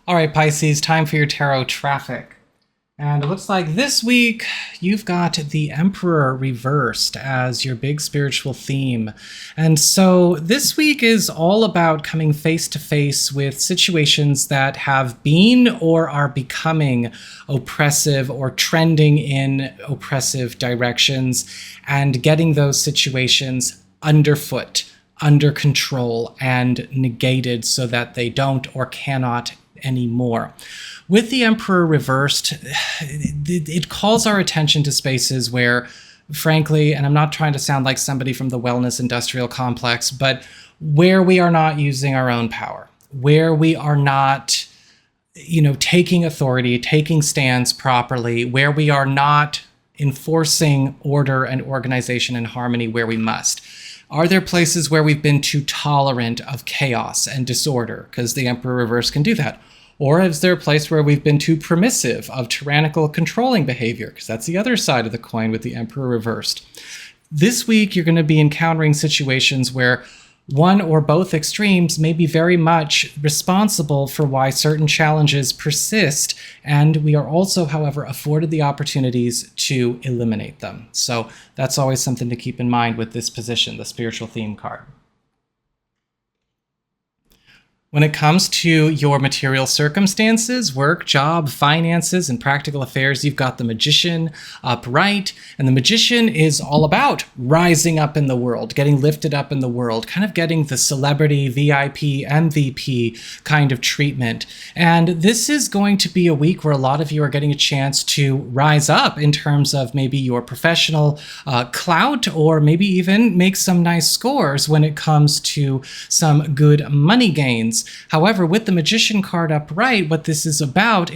All right, Pisces, time for your tarot traffic. And it looks like this week you've got the Emperor reversed as your big spiritual theme. And so this week is all about coming face to face with situations that have been or are becoming oppressive or trending in oppressive directions, and getting those situations underfoot, under control, and negated so that they don't or cannot anymore. With the Emperor reversed, it calls our attention to spaces where, frankly, and I'm not trying to sound like somebody from the wellness industrial complex, but where we are not using our own power, where we are not, taking authority, taking stands properly, where we are not enforcing order and organization and harmony where we must. Are there places where we've been too tolerant of chaos and disorder? Because the Emperor reverse can do that. Or is there a place where we've been too permissive of tyrannical controlling behavior? Because that's the other side of the coin with the Emperor reversed. This week, you're going to be encountering situations where one or both extremes may be very much responsible for why certain challenges persist, and we are also, however, afforded the opportunities to eliminate them. So that's always something to keep in mind with this position, the spiritual theme card. When it comes to your material circumstances, work, job, finances, and practical affairs, you've got the Magician upright. And the Magician is all about rising up in the world, getting lifted up in the world, kind of getting the celebrity, VIP, MVP kind of treatment. And this is going to be a week where a lot of you are getting a chance to rise up in terms of maybe your professional clout, or maybe even make some nice scores when it comes to some good money gains. However, with the Magician card upright, what this is about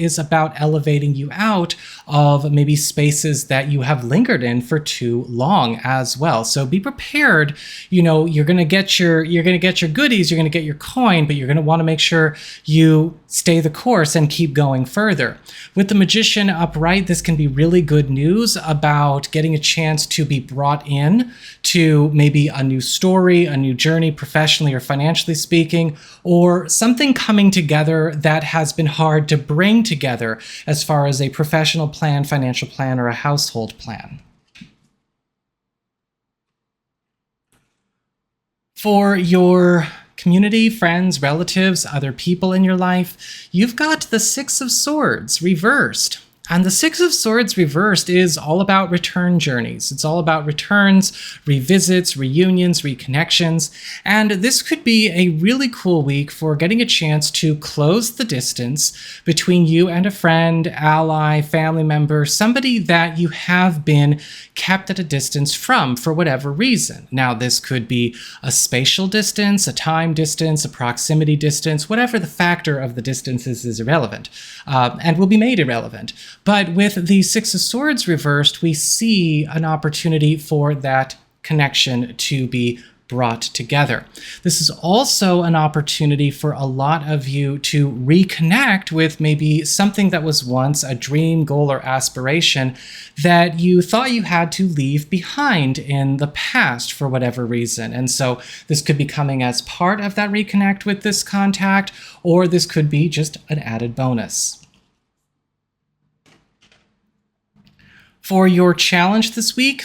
elevating you out of maybe spaces that you have lingered in for too long as well. So be prepared. You know, you're going to get your goodies, you're going to get your coin, but you're going to want to make sure you stay the course and keep going further. With the Magician upright, this can be really good news about getting a chance to be brought in to maybe a new story, a new journey, professionally or financially speaking, or something coming together that has been hard to bring together as far as a professional plan, financial plan, or a household plan. For your community, friends, relatives, other people in your life, you've got the Six of Swords reversed. And the Six of Swords reversed is all about return journeys. It's all about returns, revisits, reunions, reconnections. And this could be a really cool week for getting a chance to close the distance between you and a friend, ally, family member, somebody that you have been kept at a distance from for whatever reason. Now, this could be a spatial distance, a time distance, a proximity distance, whatever the factor of the distance is irrelevant, and will be made irrelevant. But with the Six of Swords reversed, we see an opportunity for that connection to be brought together. This is also an opportunity for a lot of you to reconnect with maybe something that was once a dream, goal, or aspiration that you thought you had to leave behind in the past for whatever reason. And so this could be coming as part of that reconnect with this contact, or this could be just an added bonus. For your challenge this week,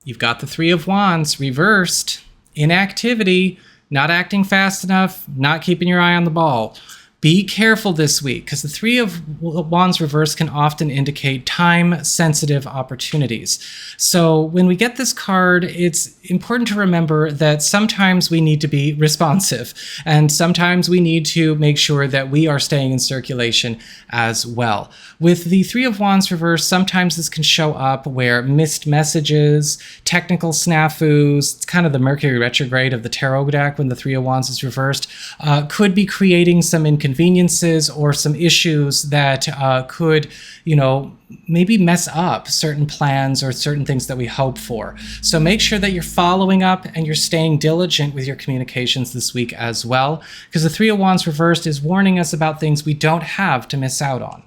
you've got the Three of Wands reversed. Inactivity, not acting fast enough, not keeping your eye on the ball. Be careful this week, because the Three of Wands reverse can often indicate time-sensitive opportunities. So when we get this card, it's important to remember that sometimes we need to be responsive, and sometimes we need to make sure that we are staying in circulation as well. With the Three of Wands reverse, sometimes this can show up where missed messages, technical snafus, it's kind of the Mercury retrograde of the tarot deck when the Three of Wands is reversed, could be creating some inconveniences or some issues that could, maybe mess up certain plans or certain things that we hope for. So make sure that you're following up and you're staying diligent with your communications this week as well, because the Three of Wands reversed is warning us about things we don't have to miss out on.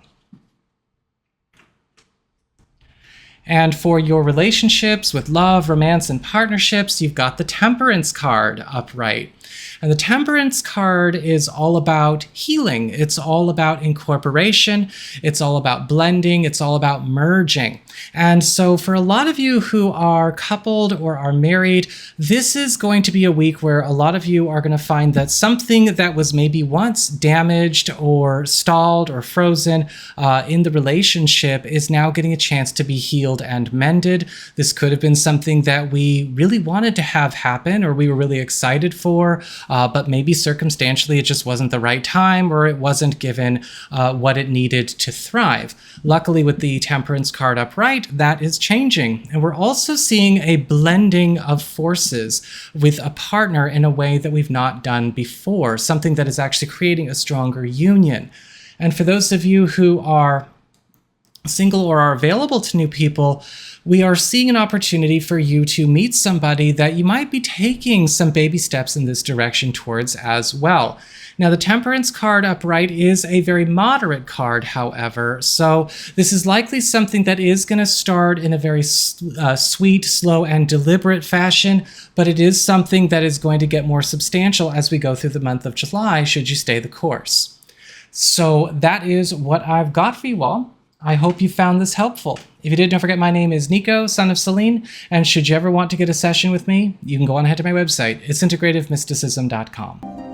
And for your relationships with love, romance, and partnerships, you've got the Temperance card upright. And the Temperance card is all about healing. It's all about incorporation. It's all about blending. It's all about merging. And so for a lot of you who are coupled or are married, this is going to be a week where a lot of you are going to find that something that was maybe once damaged or stalled or frozen in the relationship is now getting a chance to be healed and mended. This could have been something that we really wanted to have happen or we were really excited for, but maybe circumstantially it just wasn't the right time or it wasn't given what it needed to thrive. Luckily, with the Temperance card upright, that is changing. And we're also seeing a blending of forces with a partner in a way that we've not done before, something that is actually creating a stronger union. And for those of you who are single or are available to new people, we are seeing an opportunity for you to meet somebody that you might be taking some baby steps in this direction towards as well. Now, the Temperance card upright is a very moderate card, however, so this is likely something that is going to start in a very sweet, slow, and deliberate fashion, but it is something that is going to get more substantial as we go through the month of July, should you stay the course. So that is what I've got for you all. I hope you found this helpful. If you did, don't forget my name is Nico, Son of Selene, and should you ever want to get a session with me, you can go on ahead to my website. It's integrativemysticism.com.